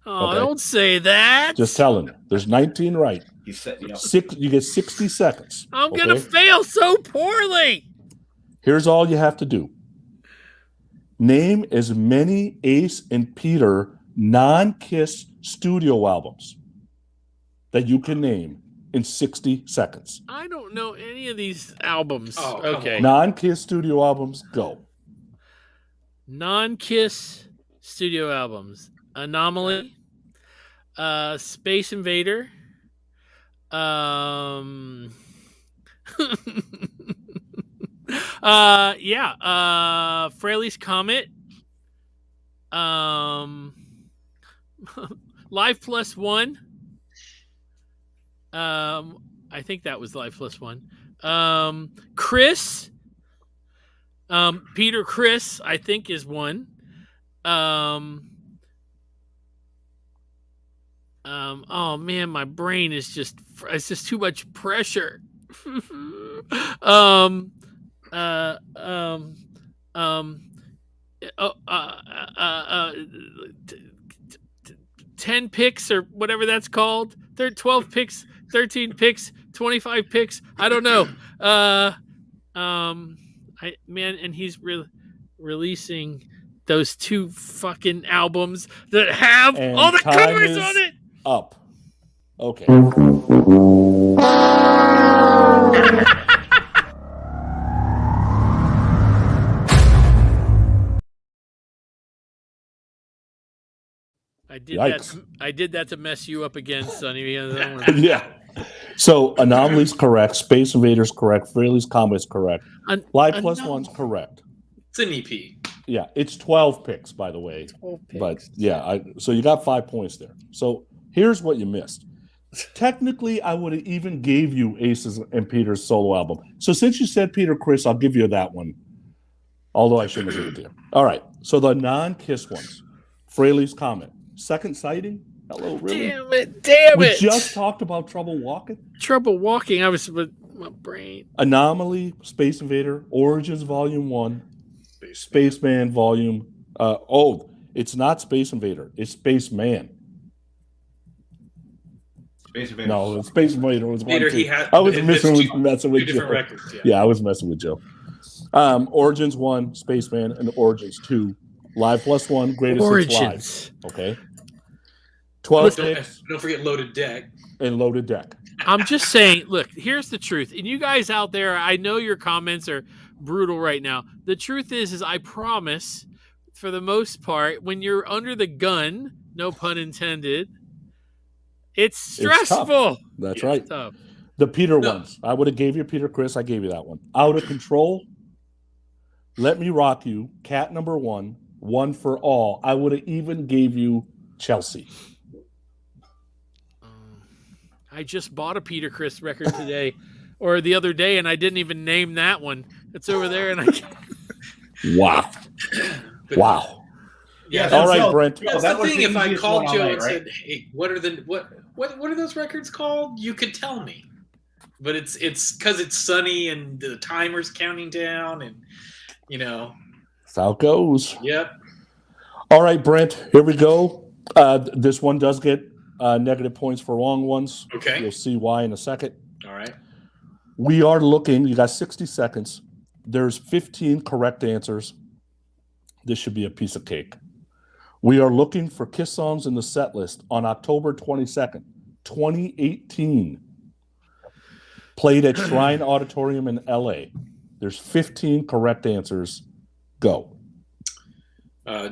Oh, Okay. don't say that. Just telling you. There's 19 right. He said, You get 60 seconds. I'm going to okay? fail so poorly. Here's all you have to do. Name as many Ace and Peter non-Kiss studio albums that you can name in 60 seconds. I don't know any of these albums. Oh, come okay. on. Non-Kiss studio albums, go. Non-Kiss studio albums. Anomaly. Space Invader. Fraley's Comet. Live Plus One. I think that was Live Plus One. Chris. Peter Chris, I think, is one. Oh man, my brain is it's just too much pressure. 10 picks or whatever that's called. 12 picks, 13 picks, 25 picks. I don't know. And he's releasing those 2 fucking albums that have And all the time covers is on it. Up. Okay. Yikes. I did that to mess you up again, Sonny. Because I don't wanna- Yeah. So Anomaly's correct. Space Invader's correct. Fraley's Comet's correct. Live Plus One's correct. It's an EP. Yeah, it's 12 picks, by the way. 12 picks. But yeah, so you got 5 points there. So here's what you missed. Technically, I would have even gave you Aces and Peter's solo album. So since you said Peter Chris, I'll give you that one. Although I shouldn't have given it to you. All right. So the non-Kiss ones. Fraley's Comet. Second Sighting? Hello, really? Damn We it. just talked about Trouble Walking. Trouble walking. I was with my brain. Anomaly, Space Invader, Origins Volume 1, Spaceman Volume... it's not Space Invader. It's Spaceman. Space Invader. No, Space Invader was one, Peter, too. he had. I was it's messing with two Joe. different records. Yeah. Yeah, I was messing with Joe. Origins 1, Spaceman, and Origins 2. Live Plus One, Greatest Hits Live. Origins. Okay. 12 picks Don't forget Loaded Deck. and Loaded Deck. I'm just saying, look, here's the truth. And you guys out there, I know your comments are brutal right now. The truth is I promise, for the most part, when you're under the gun, no pun intended, it's stressful. tough. That's right. It's tough. The Peter No. ones. I would have gave you Peter Chris. I gave you that one. Out of Control. Let Me Rock You. Cat Number 1. One for All. I would have even gave you Chelsea. I just bought a Peter Chris record today or the other day, and I didn't even name that one. It's over there, and I Wow. But- Wow. Yeah. All right, so- Brent. That's that the was thing. the If I easiest called one all Joe night, and right? said, "Hey, what are those records called?" You could tell me. But it's because it's sunny and the timer's counting down, and That's how it goes. Yep. All right, Brent. Here we go. This one does get negative points for wrong ones. Okay. You'll see why in a second. All right. We are looking, you got 60 seconds. There's 15 correct answers. This should be a piece of cake. We are looking for Kiss songs in the set list on October 22nd, 2018. Played at Shrine Auditorium in LA. There's 15 correct answers. Go.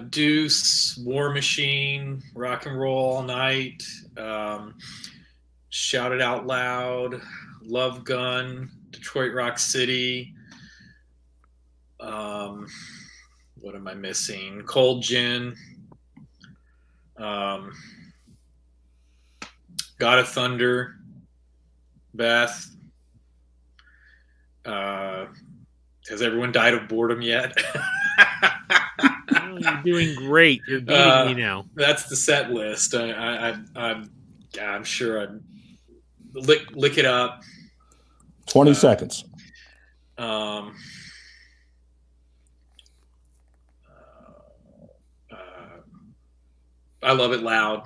Deuce, War Machine, Rock and Roll All Night, Shout It Out Loud, Love Gun, Detroit Rock City. What am I missing? Cold Gin. God of Thunder. Beth. Has everyone died of boredom yet? Oh, you're doing great. You're beating me now. That's the set list. I'm sure I'm lick it up. 20 seconds. I Love It Loud.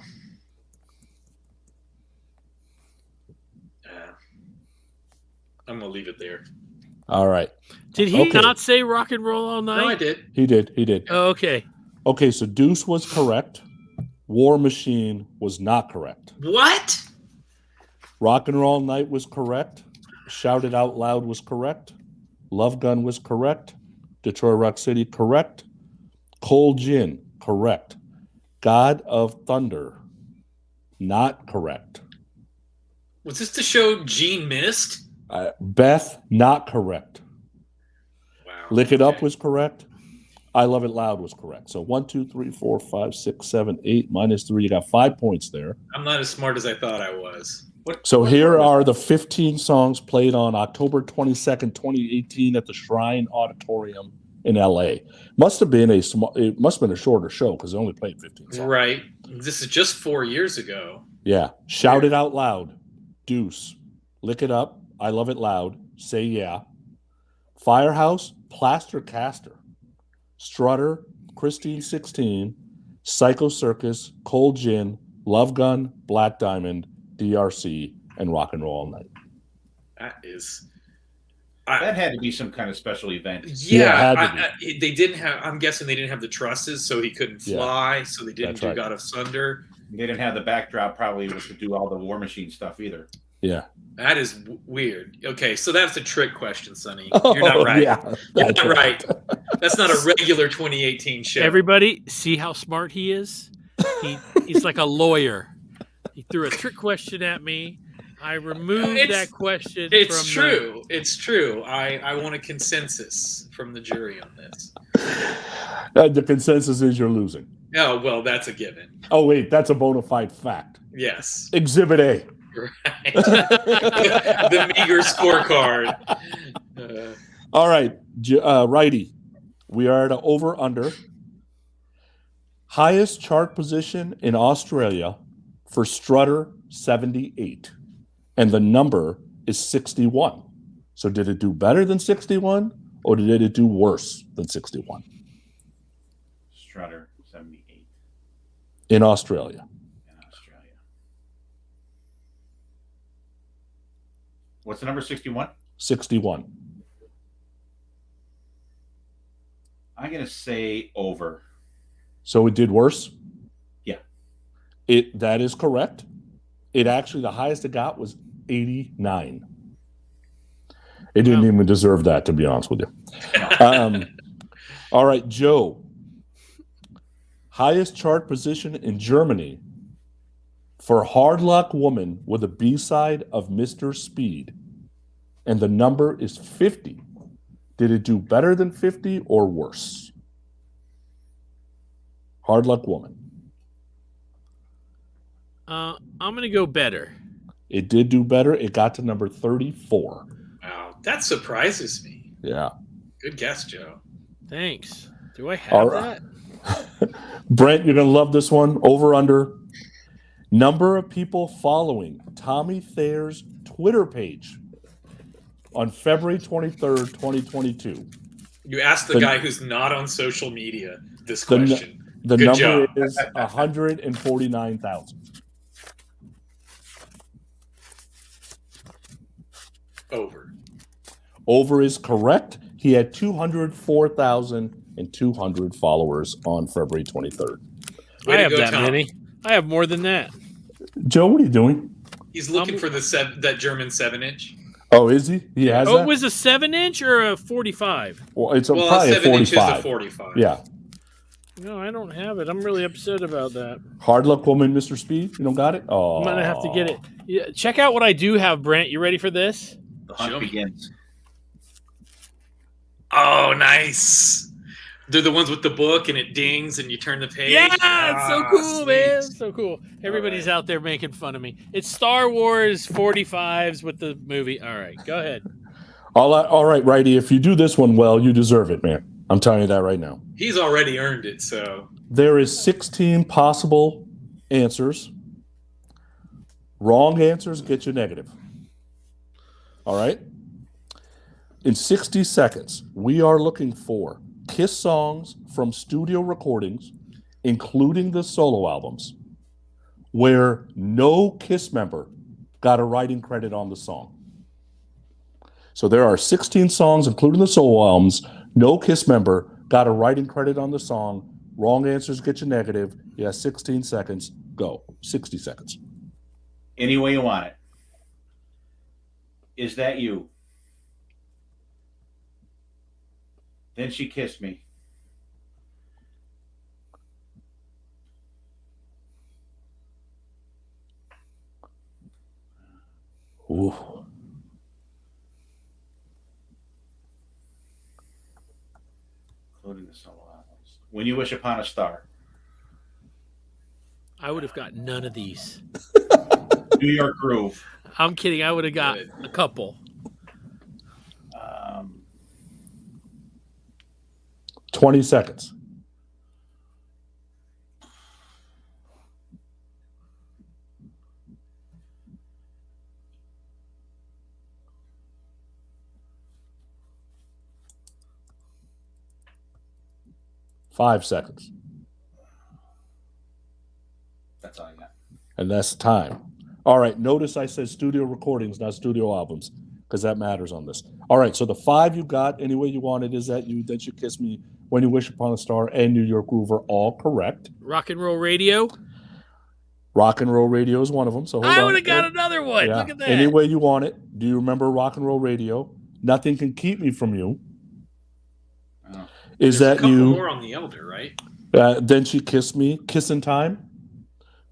I'm gonna leave it there. All right. Did he Okay. not say Rock and Roll All Night? No, I did. He did. Oh, okay. Okay, so Deuce was correct. War Machine was not correct. What? Rock and Roll Night was correct. Shout It Out Loud was correct. Love Gun was correct. Detroit Rock City, correct. Cold Gin, correct. God of Thunder, not correct. Was this the show Gene missed? Beth, not correct. Wow. Lick It Up Okay. was correct. I Love It Loud was correct. So 1, 2, 3, 4, 5, 6, 7, 8 minus 3. You got 5 points there. I'm not as smart as I thought I was. So here are the 15 songs played on October 22nd, 2018 at the Shrine Auditorium in LA. Must have been a shorter show because they only played 15 songs. Right. This is just 4 years ago. Yeah. Shout It Out Loud. Deuce. Lick It Up. I Love It Loud. Say Yeah. Firehouse. Plaster Caster. Strutter. Christine 16. Psycho Circus. Cold Gin. Love Gun. Black Diamond. DRC. And Rock and Roll All Night. That is. That had to be some kind of special event. Yeah, it had to they didn't have. I'm guessing they didn't have the trusses, so he couldn't Yeah. fly. So they didn't That's do right. God of Thunder. They didn't have the backdrop probably to do all the War Machine stuff either. Yeah. That is weird. Okay, so that's a trick question, Sonny. Oh, You're not right. Yeah, You're that's not right. That's not a regular 2018 show. Everybody, see how smart he is? He's like a lawyer. He threw a trick question at me. I removed that question. It's from true. It's true. I want a consensus from the jury on this. The consensus is you're losing. Oh, well, that's a given. Oh, wait, that's a bona fide fact. Yes. Exhibit A. Right. The meager scorecard. All right, righty. We are at an over-under. Highest chart position in Australia for Strutter, 78. And the number is 61. So did it do better than 61 or did it do worse than 61 Strutter, 78 in Australia? in Australia. What's the number, 61? 61. I'm going to say over. So it did worse? Yeah. That is correct. It actually, the highest it got was 89. It didn't even deserve that, to be honest with you. All right, Joe. Highest chart position in Germany for Hard Luck Woman with a B-side of Mr. Speed. And the number is 50. Did it do better than 50 or worse? Hard Luck Woman. I'm going to go better. It did do better. It got to number 34. Wow, that surprises me. Yeah. Good guess, Joe. Thanks. Do I have All right. that? Brent, you're going to love this one. Over under. Number of people following Tommy Thayer's Twitter page on February 23rd, 2022. You asked the guy who's not on social media this The question. The Good number job. is 149,000. Over. Over is correct. He had 204,200 followers on February 23rd. I have that many. I have more than that. Joe, what are you doing? He's looking for that German 7-inch. Oh, is he? He has that? It was a 7-inch or a 45? Well, it's probably a 7 inches 45. a 45. Yeah. No, I don't have it. I'm really upset about that. Hard luck woman, Mr. Speed. You don't got it? Oh. I'm going to have to get it. Yeah, check out what I do have, Brent. You ready for this? The hunt begins. Oh, nice. They're the ones with the book and it dings and you turn the page. Yeah, it's so cool, sweet. man. So cool. Everybody's out there making fun of me. It's Star Wars 45s with the movie. All right, go ahead. All right, Righty. If you do this one well, you deserve it, man. I'm telling you that right now. He's already earned it, so. There is 16 possible answers. Wrong answers get you negative. All right? In 60 seconds, we are looking for Kiss songs from studio recordings, including the solo albums, where no Kiss member got a writing credit on the song. So there are 16 songs, including the solo albums. No Kiss member got a writing credit on the song. Wrong answers get you negative. You have 16 seconds. Go. 60 seconds. Any way you want it. Is that you? Then she kissed me. Ooh. Including the solo albums. When You Wish Upon a Star. I would have got none of these. New York Groove. I'm kidding. I would have got a couple. 20 seconds. Five seconds. That's all I got. And that's time. All right. Notice I said studio recordings, not studio albums, because that matters on this. All right. So the 5 you got, any way you want it, Is That You, Then You Kiss Me, When You Wish Upon a Star, and New York Groove are all correct. Rock and Roll Radio. Rock and Roll Radio is one of them. So hold I on. would have got another one. Yeah. Look at that. Any way you want it. Do you remember Rock and Roll Radio? Nothing Can Keep Me From You. Oh. Is There's That a couple You? more on the Elder, right? Then She Kissed Me. Kissin' Time.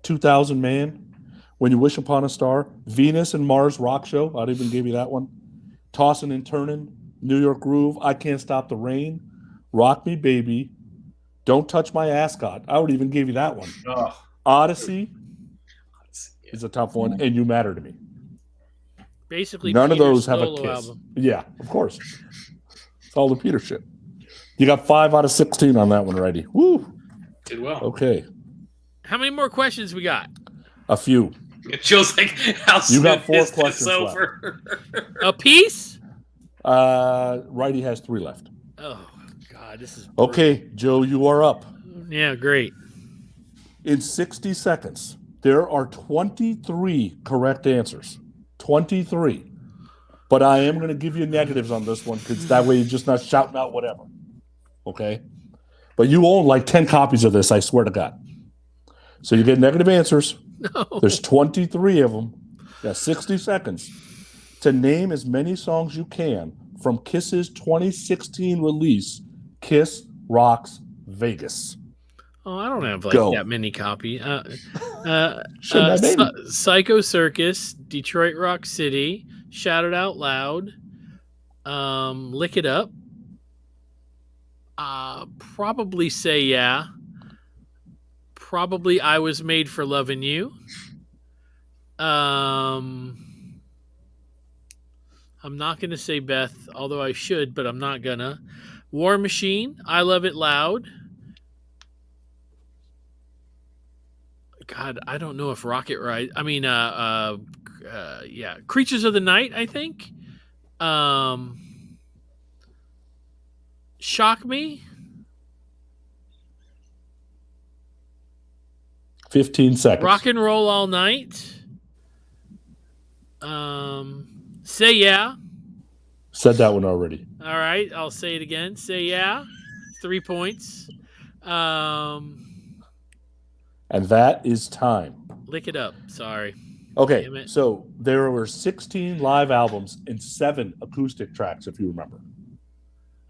2000 Man. When You Wish Upon a Star. Venus and Mars Rock Show. I'd even give you that one. Tossin' and Turnin'. New York Groove. I Can't Stop the Rain. Rock Me Baby. Don't Touch My Ascot. I would even give you that one. Oh. Odyssey is a tough one. And You Matter to Me. Basically, None of Peter's those have a solo kiss. album. Yeah, of course. It's all the Peter shit. You got 5 out of 16 on that one already. Woo. Did well. Okay. How many more questions we got? A few. It feels like how You got soon 4 is this questions over? A piece? Righty has 3 left. Oh, God. This is Okay, Joe, you are up. Yeah, great. In 60 seconds, there are 23 correct answers. 23. But I am going to give you negatives on this one because that way you're just not shouting out whatever. Okay? But you own like 10 copies of this, I swear to God. So you get negative answers. No. There's 23 of them. You got 60 seconds to name as many songs you can from Kiss's 2016 release, Kiss Rocks Vegas. Oh, I don't have like Go. that many copies. Shouldn't I name? Psycho Circus, Detroit Rock City, Shout It Out Loud, Lick It Up, probably Say Yeah, probably I Was Made for Loving You. I'm not going to say Beth, although I should, but I'm not gonna. War Machine, I Love It Loud. God, I don't know if Rocket Ride. I mean, yeah, Creatures of the Night. I think. Shock Me. 15 seconds. Rock and Roll All Night. Say Yeah. Said that one already. All right, I'll say it again. Say yeah. 3 points. And that is time. Lick it up. Sorry. Okay, Damn it. so there were 16 live albums and 7 acoustic tracks, if you remember.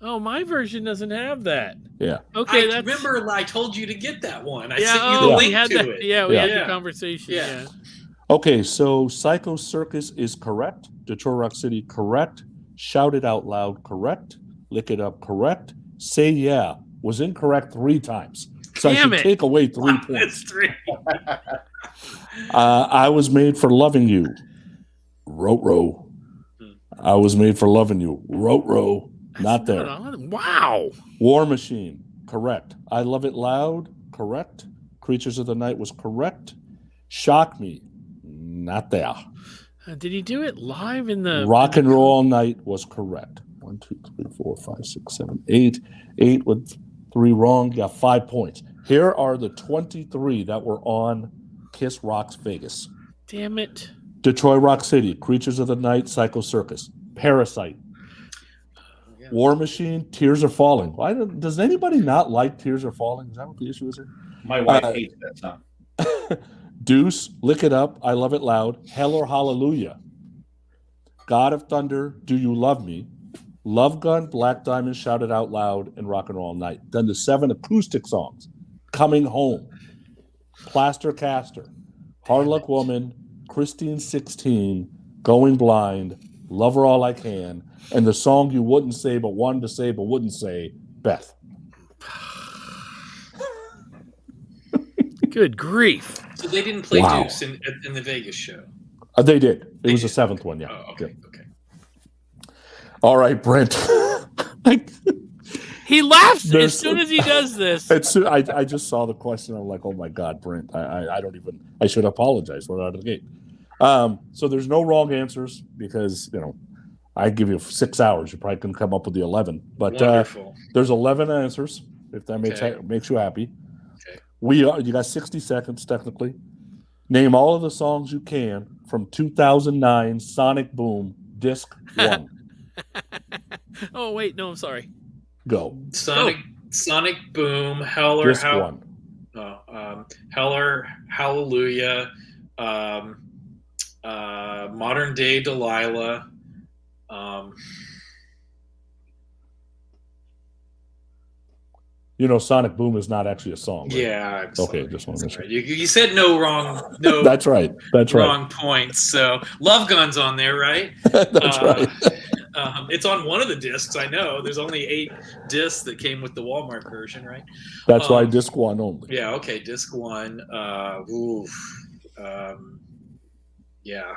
Oh, my version doesn't have that. Yeah. Okay, I that's remember I told you to get that one. I yeah. sent you Oh, the we link had to that. it. Yeah, we had Yeah. the conversation. Yeah. Yeah. Okay, so Psycho Circus is correct. Detroit Rock City, correct. Shout It Out Loud, correct. Lick It Up, correct. Say Yeah was incorrect 3 times. So Damn I it. should take away 3 Wow, points. it's 3. I Was Made for Loving You. Row. I Was Made for Loving You. Row. Not there. Wow. War Machine, correct. I Love It Loud, correct. Creatures of the Night was correct. Shock Me, not there. Did he do it live in the Rock and Roll All Night was correct. 1, 2, 3, 4, 5, 6, 7, 8. 8 with 3 wrong. You got 5 points. Here are the 23 that were on Kiss Rocks Vegas. Damn it. Detroit Rock City, Creatures of the Night, Psycho Circus, Parasite, War Machine, Tears Are Falling. Why does anybody not like Tears Are Falling? Is that what the issue is here? My wife hates that song. Deuce, Lick It Up, I Love It Loud, Hell or Hallelujah, God of Thunder, Do You Love Me, Love Gun, Black Diamond, Shout It Out Loud, and Rock and Roll All Night. Then the 7 acoustic songs, Coming Home, Plaster Caster, Hard Luck Woman, Christine 16, Going Blind, Love Her All I Can, and the song you wouldn't say but wanted to say but wouldn't say, Beth. Good grief. So they didn't play Wow. Deuce in the Vegas show. They did. It They was the did. 7th one, yeah. Oh, okay. Yeah. All right, Brent. He laughs There's- as soon as he does this. I just saw the question. I'm like, oh my God, Brent. I don't even. I should apologize right out of the gate. So there's no wrong answers because I give you 6 hours. You probably can come up with the 11. But Wonderful. there's 11 answers. If that Okay. makes you happy. Okay. You got 60 seconds technically. Name all of the songs you can from 2009 Sonic Boom Disc 1. Oh wait, no, I'm sorry. Go. Sonic Boom, Heller, Disc 1. Heller, Hallelujah, Modern Day Delilah. Sonic Boom is not actually a song. Right? Yeah. I'm Okay, sorry. just want to make sure. You said no wrong, no That's right. That's right. wrong points. So Love Gun's on there, right? That's right. It's on one of the discs. I know. There's only 8 discs that came with the Walmart version, right? That's why disc 1 only. Yeah. Okay. Disc 1. Yeah.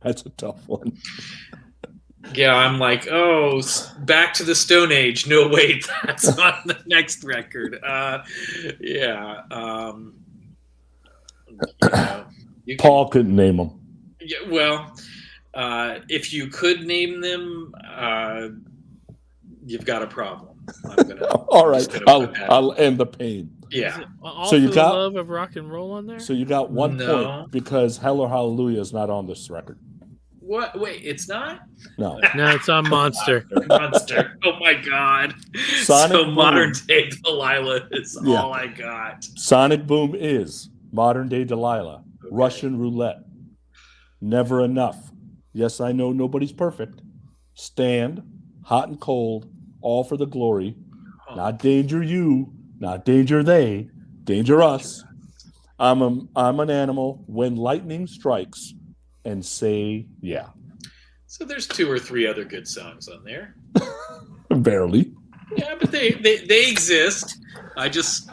That's a tough one. Yeah, I'm like, Back to the Stone Age. No, wait, that's on the next record. Yeah. You Paul couldn't name them. yeah, well, if you could name them, you've got a problem. I'm gonna. All right, just gonna put that- I'll end the pain. Yeah. All So you for got- the love of rock and roll on there. So you got 1 No. point because Hell or Hallelujah is not on this record. What? Wait, it's not No. No, it's on Monster. Monster. Oh my God. Sonic so Boom. Modern Day Delilah is Yeah. all I got. Sonic Boom is Modern Day Delilah, Russian Roulette, Never Enough, Yes I Know Nobody's Perfect, Stand, Hot and Cold, All for the Glory, Not Danger You, Not Danger They, Danger Us, I'm an Animal, When Lightning Strikes, and Say Yeah. So there's 2 or 3 other good songs on there. Barely. Yeah, but they exist. I just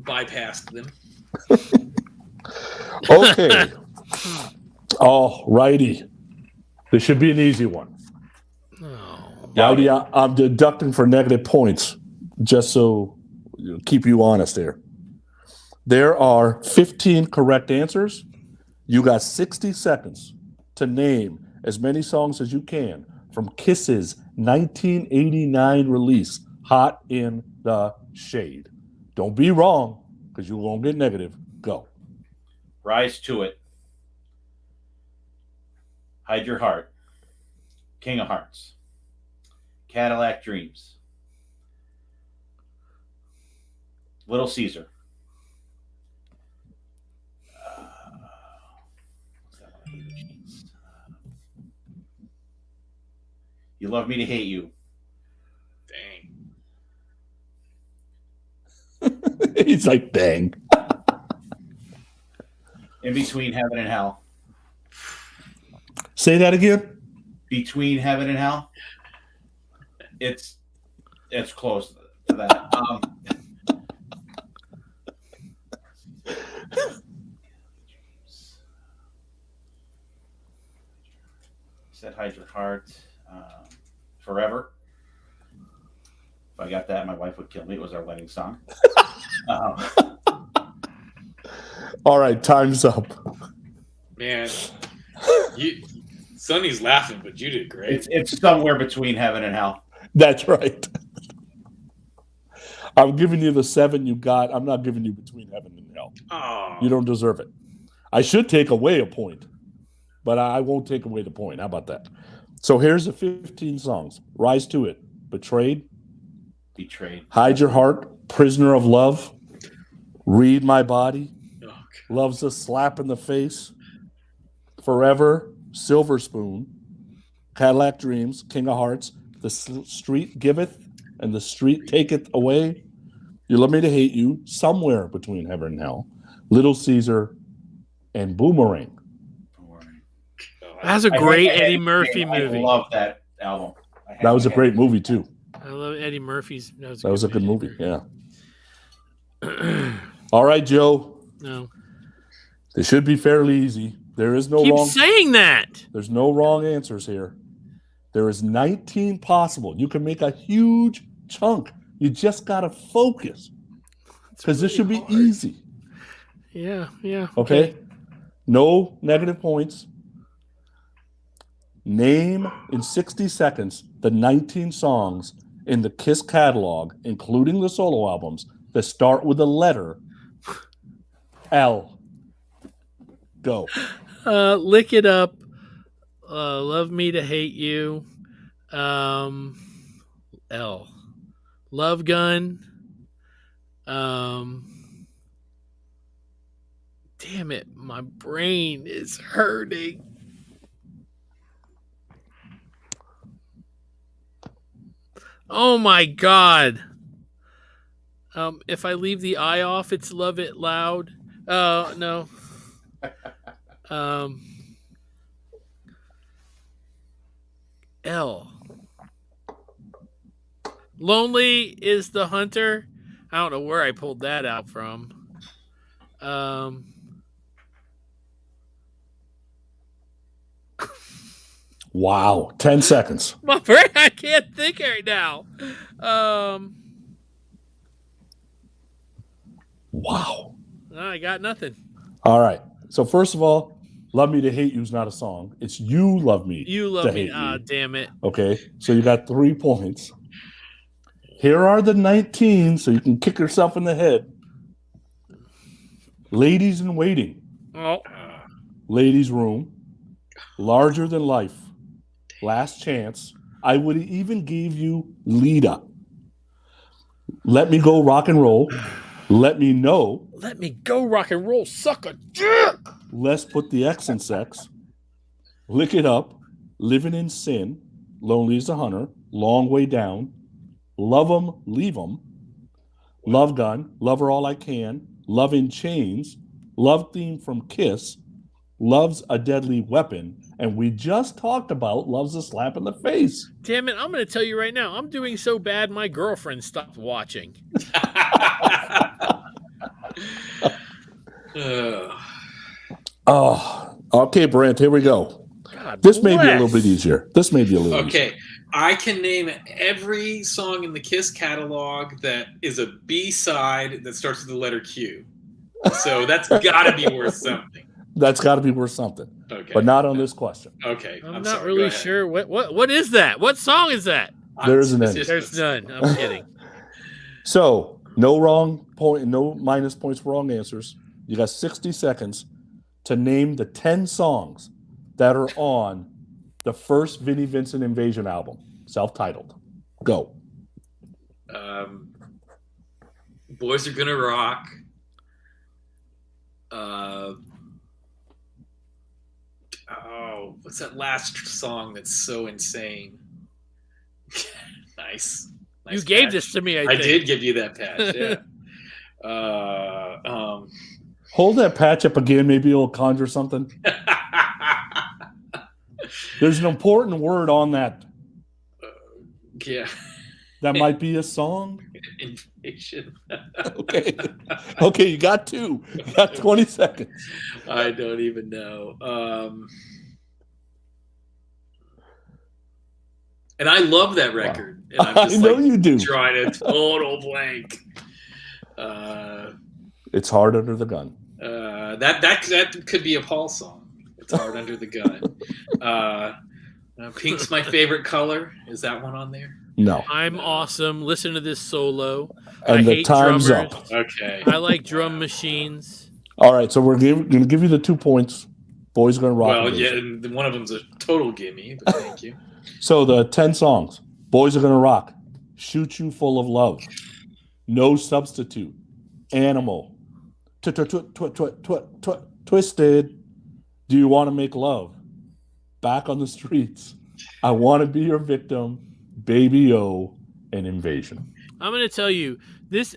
bypassed them. Okay. All righty. This should be an easy one. Oh. Righty, I'm deducting for negative points just so keep you honest here. There are 15 correct answers. You got 60 seconds to name as many songs as you can from Kiss's 1989 release, Hot in the Shade. Don't be wrong, because you won't get negative. Go. Rise to It. Hide Your Heart, King of Hearts, Cadillac Dreams, Little Caesar. You Love Me to Hate You. Dang. He's like, dang. In Between Heaven and Hell. Say that again. Between Heaven and Hell. It's close to that. Said Hide Your Heart. Forever. If I got that, my wife would kill me. It was our wedding song. All right, time's up. Man, Sonny's laughing, but you did great. It's somewhere between heaven and hell. That's right. I'm giving you the 7 you got. I'm not giving you Between Heaven and Hell. Oh, You don't deserve it. I should take away a point, but I won't take away the point. How about that? So here's the 15 songs. Rise to It, Betrayed, Hide Your Heart, Prisoner of Love, Read My Body, Love's a Slap in the Face, Forever, Silver Spoon, Cadillac Dreams, King of Hearts, The Street Giveth, and The Street Taketh Away, You Love Me to Hate You, Somewhere Between Heaven and Hell, Little Caesar, and Boomerang. That's a great Eddie Murphy movie. I love that album. That was a great movie, too. I love Eddie Murphy's. That was a good movie, yeah. All right, Joe. No. This should be fairly easy. There is no Keep wrong. saying that. There's no wrong answers here. There is 19 possible. You can make a huge chunk. You just got to focus because this should be easy. Yeah. Okay? No negative points. Name in 60 seconds the 19 songs in the Kiss catalog, including the solo albums, that start with the letter L. Go. Lick It Up. Love Me to Hate You. L. Love Gun. Damn it, my brain is hurting. Oh my God. If I leave the I off, it's Love It Loud. No. L. Lonely is the Hunter. I don't know where I pulled that out from. Wow. 10 seconds. My brain, I can't think right now. Wow. I got nothing. All right. So first of all, Love Me to Hate You is not a song. It's You Love Me You to love me. Hate Ah, You. damn it. Okay. So you got 3 points. Here are the 19, so you can kick yourself in the head. Ladies in Waiting. Oh. Ladies Room. Larger Than Life. Last Chance. I would even give you Lita. Let Me Go Rock and Roll. Let Me Know. Let me go rock and roll, suck a dick. Let's Put the X in Sex. Lick It Up. Living in Sin. Lonely as a Hunter. Long Way Down. Love 'Em, Leave 'Em. Love Gun. Love Her All I Can. Love in Chains. Love Theme from Kiss. Love's a Deadly Weapon. And we just talked about Love's a Slap in the Face. Damn it, I'm going to tell you right now, I'm doing so bad my girlfriend stopped watching. Oh, okay, Brent, here we go. God This may be a bless. little bit easier. This may be a little easier. Okay, I can name every song in the Kiss catalog that is a B-side that starts with the letter Q. So that's got to be worth something. That's got to be worth something, Okay, but not on this question. Okay, I'm not sorry, go really ahead. sure. What is that? What song is that? There isn't any. There's none. I'm kidding. So, no wrong point, no minus points for wrong answers. You got 60 seconds to name the 10 songs that are on the first Vinnie Vincent Invasion album, self-titled. Go. Boys Are Gonna Rock. What's that last song that's so insane? Nice. You gave patch. this to me, I think. I did give you that patch, yeah. Hold that patch up again. Maybe it'll conjure something. There's an important word on that. Yeah. That might be a song. Invasion. Okay. Okay, you got 2. You got 20 seconds. I don't even know. And I love that record. Wow. And I'm just I know you do. drawing a total blank. It's Hard Under the Gun. That could be a Paul song. It's Hard Under the Gun. Pink's my favorite color. Is that one on there? No. I'm awesome. Listen to this solo. And I the hate time's drummers. up. Okay. I like drum machines. All right, so we're going to give you the 2 points. Boys Are Gonna Rock. Well, yeah, and one of them's a total gimme, but thank you. So the 10 songs. Boys Are Gonna Rock. Shoot You Full of Love. No Substitute. Animal. Twisted. Do You Want to Make Love? Back on the Streets. I Want to Be Your Victim. Baby O, and Invasion. I'm going to tell you, this.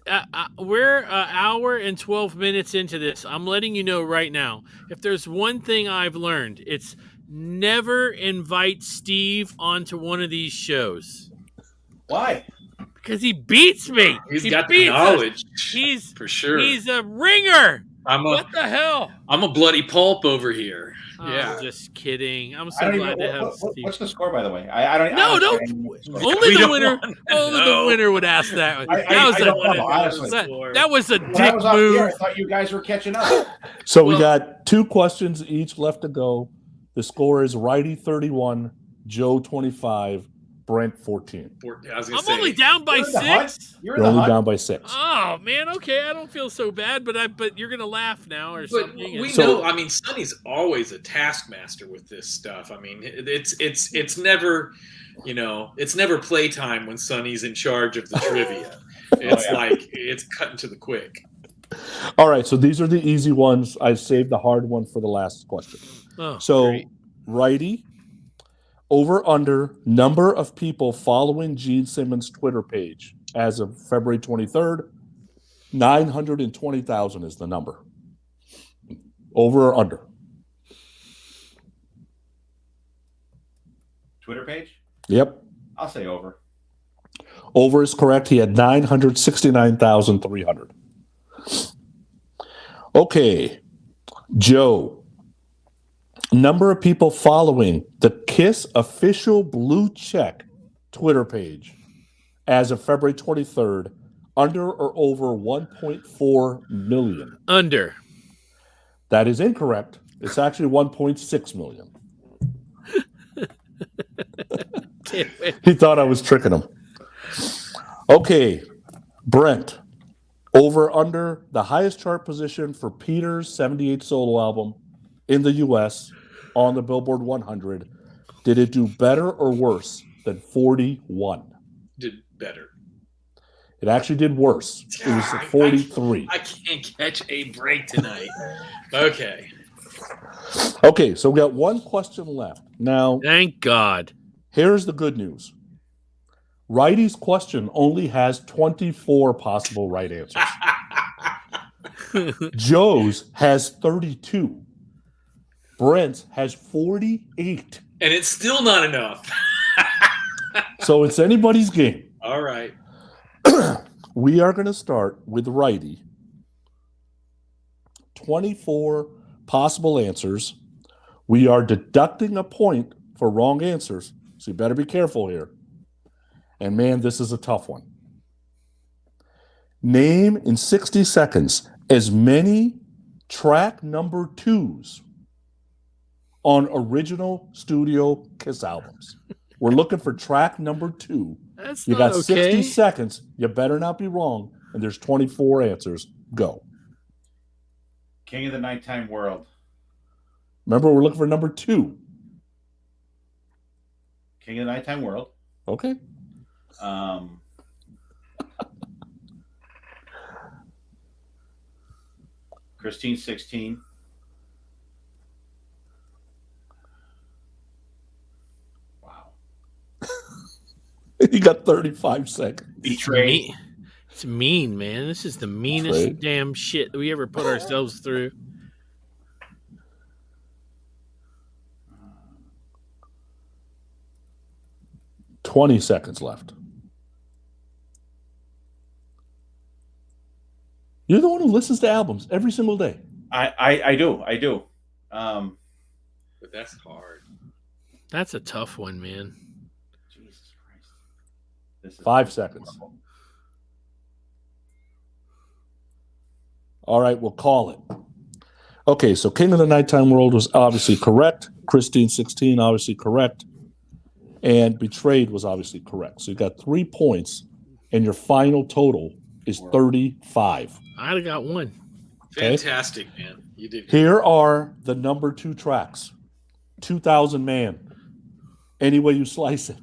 We're an hour and 12 minutes into this. I'm letting you know right now. If there's one thing I've learned, it's never invite Steve onto one of these shows. Why? Because he beats me. He's He got the beats us. knowledge. He's for sure. He's a ringer. I'm What the hell? a bloody pulp over here. Yeah. I'm just kidding. I'm I so don't glad even, to have what, Steve. what's the score, by the way? I don't. No, I don't. Only We the don't winner. wanna Only the know. winner would ask that. I don't know, honestly. That was a When I dick was off the air, I move. thought you guys were catching up. So we Well- got 2 questions each left to go. The score is Righty 31, Joe 25, Brent 14. I was gonna I'm say, only down by You're in the hunt. 6. You're in You're the only hunt. down by 6. Oh man, okay. I don't feel so bad, but you're gonna laugh now or But something. we So- know. I mean, Sonny's always a taskmaster with this stuff. I mean, it's never, it's never playtime when Sonny's in charge of the trivia. It's yeah. like it's cutting to the quick. All right, so these are the easy ones. I saved the hard one for the last question. Oh, So, great. Righty, over under number of people following Gene Simmons' Twitter page as of February 23rd, 920,000 is the number. Over or under? Twitter page? Yep. I'll say over. Over is correct. He had 969,300. Okay. Joe. Number of people following the KISS official blue check Twitter page as of February 23rd, under or over 1.4 million. Under. That is incorrect. It's actually 1.6 million. He thought I was tricking him. Okay, Brent. Over under the highest chart position for Peter's 78 solo album in the U.S. on the Billboard 100. Did it do better or worse than 41? Did better. It actually did worse. It was 43. I can't catch a break tonight. Okay. Okay, so we got one question left. Now, Thank God. here's the good news. Righty's question only has 24 possible right answers. Joe's has 32. Brent's has 48. And it's still not enough. So it's anybody's game. All right. We are going to start with Righty. 24 possible answers. We are deducting a point for wrong answers, so you better be careful here. And man, this is a tough one. Name in 60 seconds as many track number 2s on original studio KISS albums. We're looking for track number 2. That's You not got okay. 60 seconds. You better not be wrong. And there's 24 answers. Go. King of the Nighttime World. Remember, we're looking for number 2. King of the Nighttime World. Okay. Christine 16. Wow. You got 35 seconds. Betrayed. It's mean, man. This is the meanest Betrayed. damn shit that we ever put ourselves through. $20 seconds left. You're the one who listens to albums every single day. I do. But that's hard. That's a tough one, man. Jesus Christ. This is 5 seconds. All right, we'll call it. Okay, so King of the Nighttime World was obviously correct. Christine 16, obviously correct. And Betrayed was obviously correct. So you got 3 points, and your final total is 35. I'd have got one. Okay. Fantastic, man. You did. Here are the number 2 tracks. 2000 Man. Any way you slice it.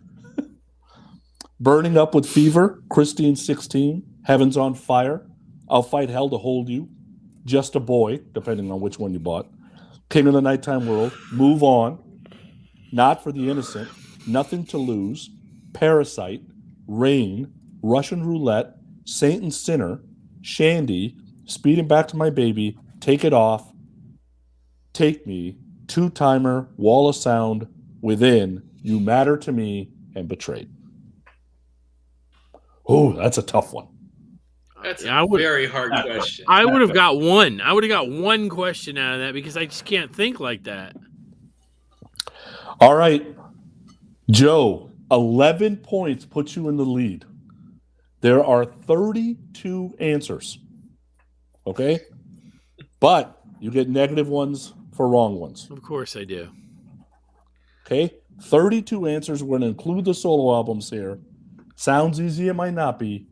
Burning Up with Fever, Christine 16, Heaven's on Fire, I'll Fight Hell to Hold You, Just a Boy, depending on which one you bought, King of the Nighttime World, Move On, Not for the Innocent, Nothing to Lose, Parasite, Rain, Russian Roulette, Saint and Sinner, Shandy, Speeding Back to My Baby, Take It Off, Take Me, Two-Timer, Wall of Sound, Within, You Matter to Me, and Betrayed. Oh, that's a tough one. That's Yeah, I a would- very hard question. I would have got one. I would have got one question out of that because I just can't think like that. All right. Joe, 11 points puts you in the lead. There are 32 answers. Okay? But you get negative ones for wrong ones. Of course I do. Okay? 32 answers. We're going to include the solo albums here. Sounds easy, it might not be.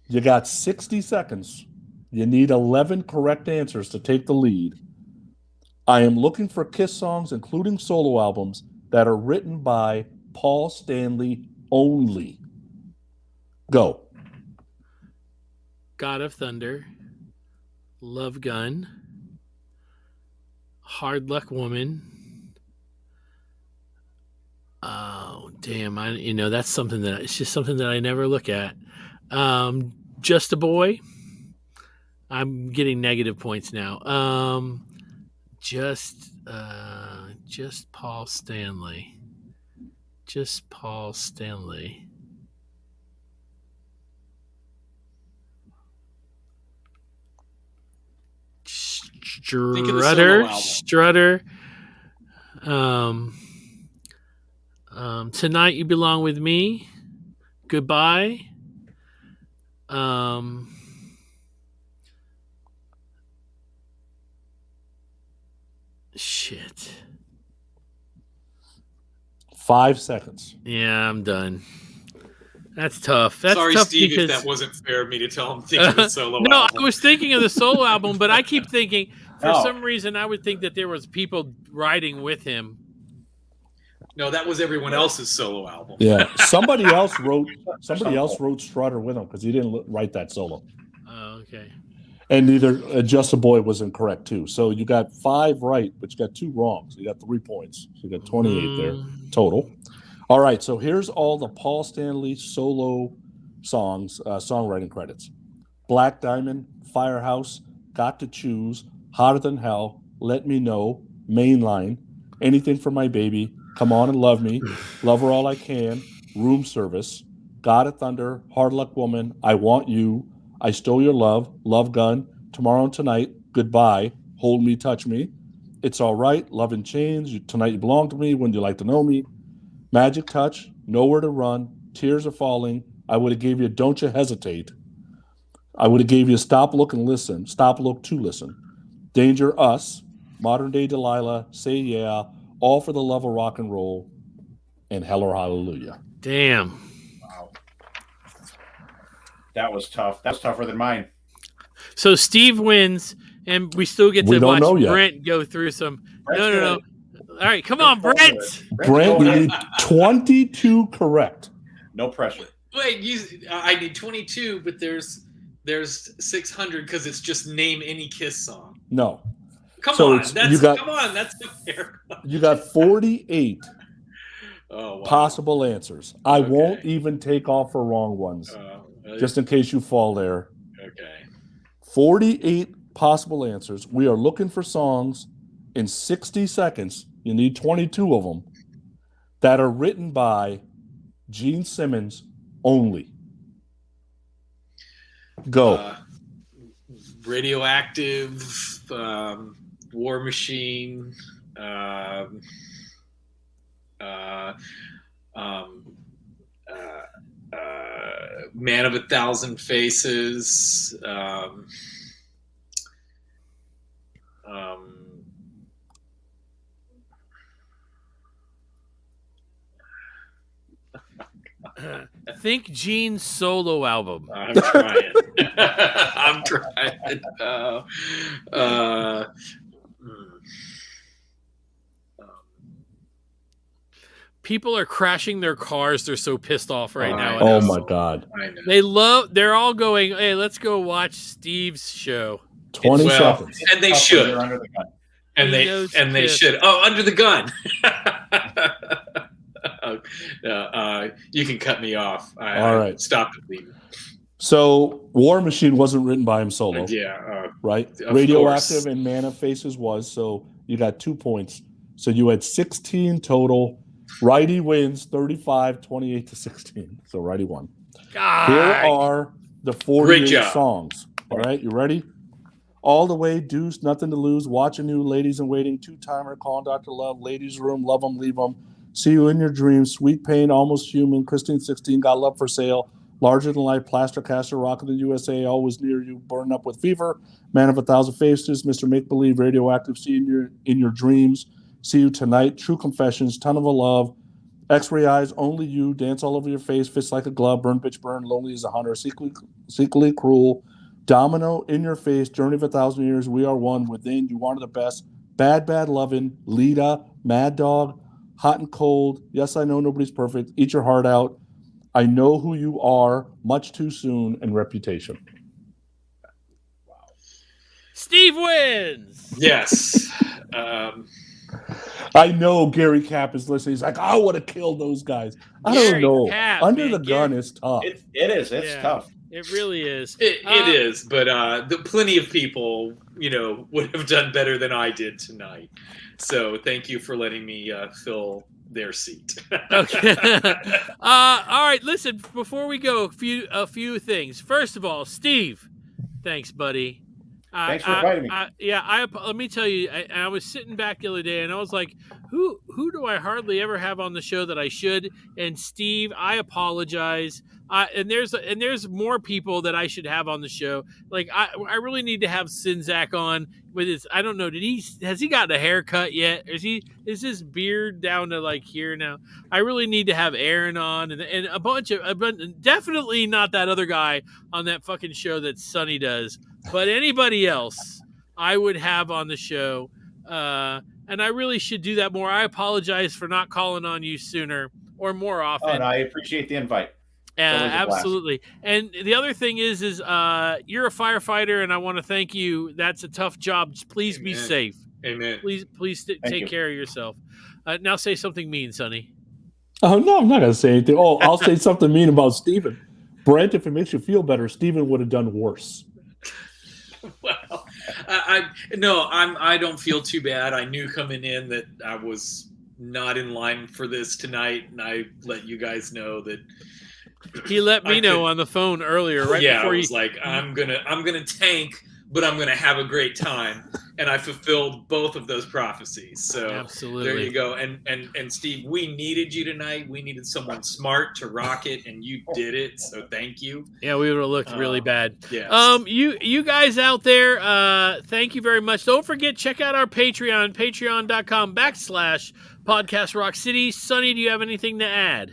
You got 60 seconds. You need 11 correct answers to take the lead. I am looking for Kiss songs, including solo albums, that are written by Paul Stanley only. Go. God of Thunder, Love Gun, Hard Luck Woman. Oh, damn. That's something it's just something that I never look at. Just a Boy. I'm getting negative points now. Just Paul Stanley. Just Paul Stanley. Think of the solo Strutter. album. Tonight You Belong With Me. Goodbye. Shit. 5 seconds. Yeah, I'm done. That's tough. That's Sorry, tough Steve, because if that wasn't fair of me to tell him think of the solo no, album. I was thinking of the solo album, but I keep thinking for No. some reason I would think that there was people writing with him. No, that was everyone else's solo album. Yeah. Somebody else wrote Strutter with him because he didn't write that solo. Oh, okay. And neither Just a Boy was incorrect too. So you got 5 right, but you got 2 wrong. So you got 3 points. So you got 28 there total. All right. So here's all the Paul Stanley solo songs, songwriting credits: Black Diamond, Firehouse, Got to Choose, Hotter Than Hell, Let Me Know, Mainline, Anything for My Baby, Come On and Love Me, Love Her All I Can, Room Service, God of Thunder, Hard Luck Woman, I Want You, I Stole Your Love, Love Gun, Tomorrow and Tonight, Goodbye, Hold Me, Touch Me, It's All Right, Love in Chains, Tonight You Belong to Me, When You Like to Know Me, Magic Touch, Nowhere to Run, Tears Are Falling, I Would Have Gave You Don't You Hesitate, I Would Have Gave You Stop, Look and Listen, Stop, Look to Listen, Danger Us, Modern Day Delilah, Say Yeah, All for the Love of Rock and Roll, and Hell or Hallelujah. Damn. Wow. That was tough. That was tougher than mine. So Steve wins, and we still get We to don't watch know yet. Brent go through some. No. All right, come on, Brent. Brent, you need 22 correct. No pressure. Wait, I need 22, but there's 600 because it's just name any Kiss song. No. Come So on, it's- that's you got- come on, that's the fair. You got 48 Oh, wow. possible answers. I Okay. won't even take off for wrong ones, just in case you fall there. okay. 48 possible answers. We are looking for songs in 60 seconds. You need 22 of them that are written by Gene Simmons only. Go. Radioactive, War Machine, Man of a Thousand Faces, Think Gene's solo album. I'm trying. I'm trying. People are crashing their cars. They're so pissed off right now. Oh my God. I know. They're all going, hey, let's go watch Steve's show. 20 Well, seconds. and they Tough when should. you're under the gun. And He they knows they Kiss. should. Oh, Under the Gun. You can cut me off. All right. Stop it, leaving. So War Machine wasn't written by him solo, Yeah. right? Of Radioactive course. and Man of Faces was, so you got 2 points. So you had 16 total. Righty wins 35-28 to 16. So Righty won. God. Here are the Great 48 job. songs. All right, you ready? All the Way, Deuce, Nothing to Lose, Watching You, Ladies in Waiting, Two-Timer, Calling Dr. Love, Ladies Room, Love 'Em, Leave 'Em, See You in Your Dreams, Sweet Pain, Almost Human, Christine 16, Got Love for Sale, Larger Than Life, Plaster Caster, Rockin' the USA, Always Near You, Burn Up with Fever, Man of a Thousand Faces, Mr. Make Believe, Radioactive, See You in Your Dreams, See You Tonight, True Confessions, Ton of a Love, X-Ray Eyes, Only You, Dance All Over Your Face, Fist Like a Glove, Burn Bitch Burn, Lonely as a Hunter, Secretly Cruel, Domino, In Your Face, Journey of a Thousand Years, We Are One, Within, You Wanted the Best, Bad Bad Lovin', Lita, Mad Dog, Hot and Cold, Yes I Know Nobody's Perfect, Eat Your Heart Out, I Know Who You Are, Much Too Soon, and Reputation. Steve wins. Yes. I know Gary Cap is listening. He's like, I would have killed those guys. I don't Gary know. Cap, Under man, the gun is tough. It is. It's Yeah. tough. It really is. It is, but plenty of people, would have done better than I did tonight. So thank you for letting me fill their seat. Okay. All right. Listen, before we go, a few things. First of all, Steve, thanks, buddy. Thanks for inviting me. Let me tell you, I was sitting back the other day and I was like, who do I hardly ever have on the show that I should? And Steve, I apologize. And there's more people that I should have on the show. Like I really need to have Sinzak on with his. I don't know. Has he gotten a haircut yet? Is his beard down to like here now? I really need to have Aaron on and a bunch of, definitely not that other guy on that fucking show that Sonny does. But anybody else, I would have on the show, and I really should do that more. I apologize for not calling on you sooner or more often. Oh, and I appreciate the invite. always a blast. Absolutely. And the other thing is you're a firefighter, and I want to thank you. That's a tough job. Please be Amen. safe. Amen. Please take you. care of yourself. Now say something mean, Sonny. Oh, no, I'm not going to say anything. Oh, I'll say something mean about Steven. Brent, if it makes you feel better, Steven would have done worse. Well, I don't feel too bad. I knew coming in that I was not in line for this tonight, and I let you guys know that He let me know could- on the phone earlier, right yeah, before I was like, I'm gonna tank, but I'm gonna have a great time, and I fulfilled both of those prophecies. So Absolutely. there you go. And Steve, we needed you tonight. We needed someone smart to rock it, and you did it. So thank you. Yeah, we would have looked really bad. Yes. You guys out there, thank you very much. Don't forget, check out our Patreon, patreon.com/Podcast Rock City. Sonny, do you have anything to add?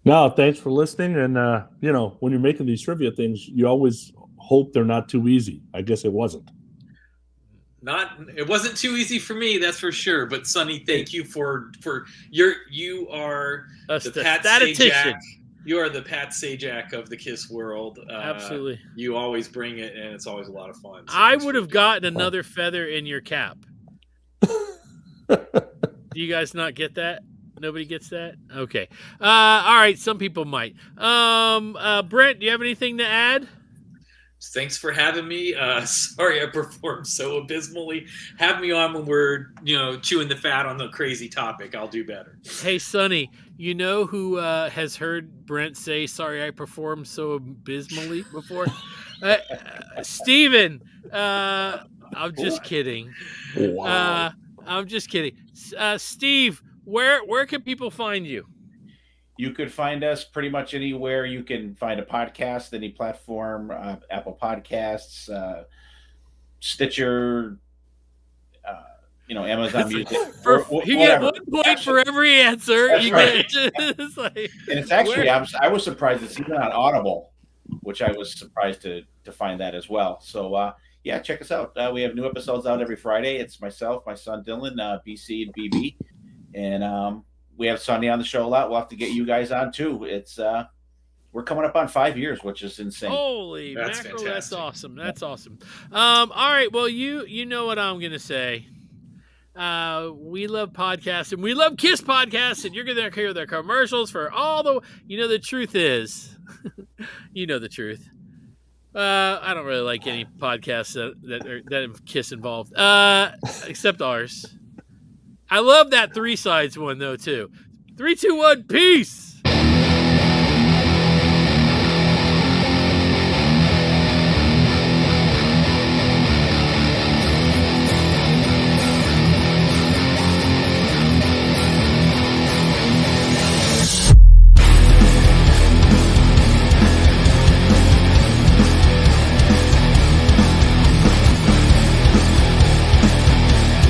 No, thanks for listening. And, when you're making these trivia things, you always hope they're not too easy. I guess it wasn't. It wasn't too easy for me, that's for sure. But Sonny, thank you for you are the Pat Sajak. You are the Pat Sajak of the KISS world. Absolutely. You always bring it, and it's always a lot of fun. So I would have gotten another feather in your cap. Do you guys not get that? Nobody gets that? Okay. All right. Some people might. Brent, do you have anything to add? Thanks for having me. Sorry I performed so abysmally. Have me on when we're, chewing the fat on the crazy topic. I'll do better. Hey, Sonny, you know who has heard Brent say, sorry I performed so abysmally before? Steven. I'm just kidding. Wow. I'm just kidding. Steve, where can people find you? You could find us pretty much anywhere you can find a podcast, any platform, Apple Podcasts, Stitcher, Amazon Music. You get 1 point for every answer. That's right. It's like, and it's actually, I was surprised it's even on Audible, which I was surprised to find that as well. So, yeah, check us out. We have new episodes out every Friday. It's myself, my son Dylan, BC, and BB. And we have Sonny on the show a lot. We'll have to get you guys on too. It's we're coming up on 5 years, which is insane. Holy That's mackerel, fantastic. that's awesome. That's awesome. All right, well, you know what I'm gonna say. We love podcasts and we love KISS podcasts, and you're gonna hear their commercials for all the the truth is the truth. I don't really like any podcasts that have KISS involved, except ours. I love that 3 sides one though too. 3, 2, 1, peace.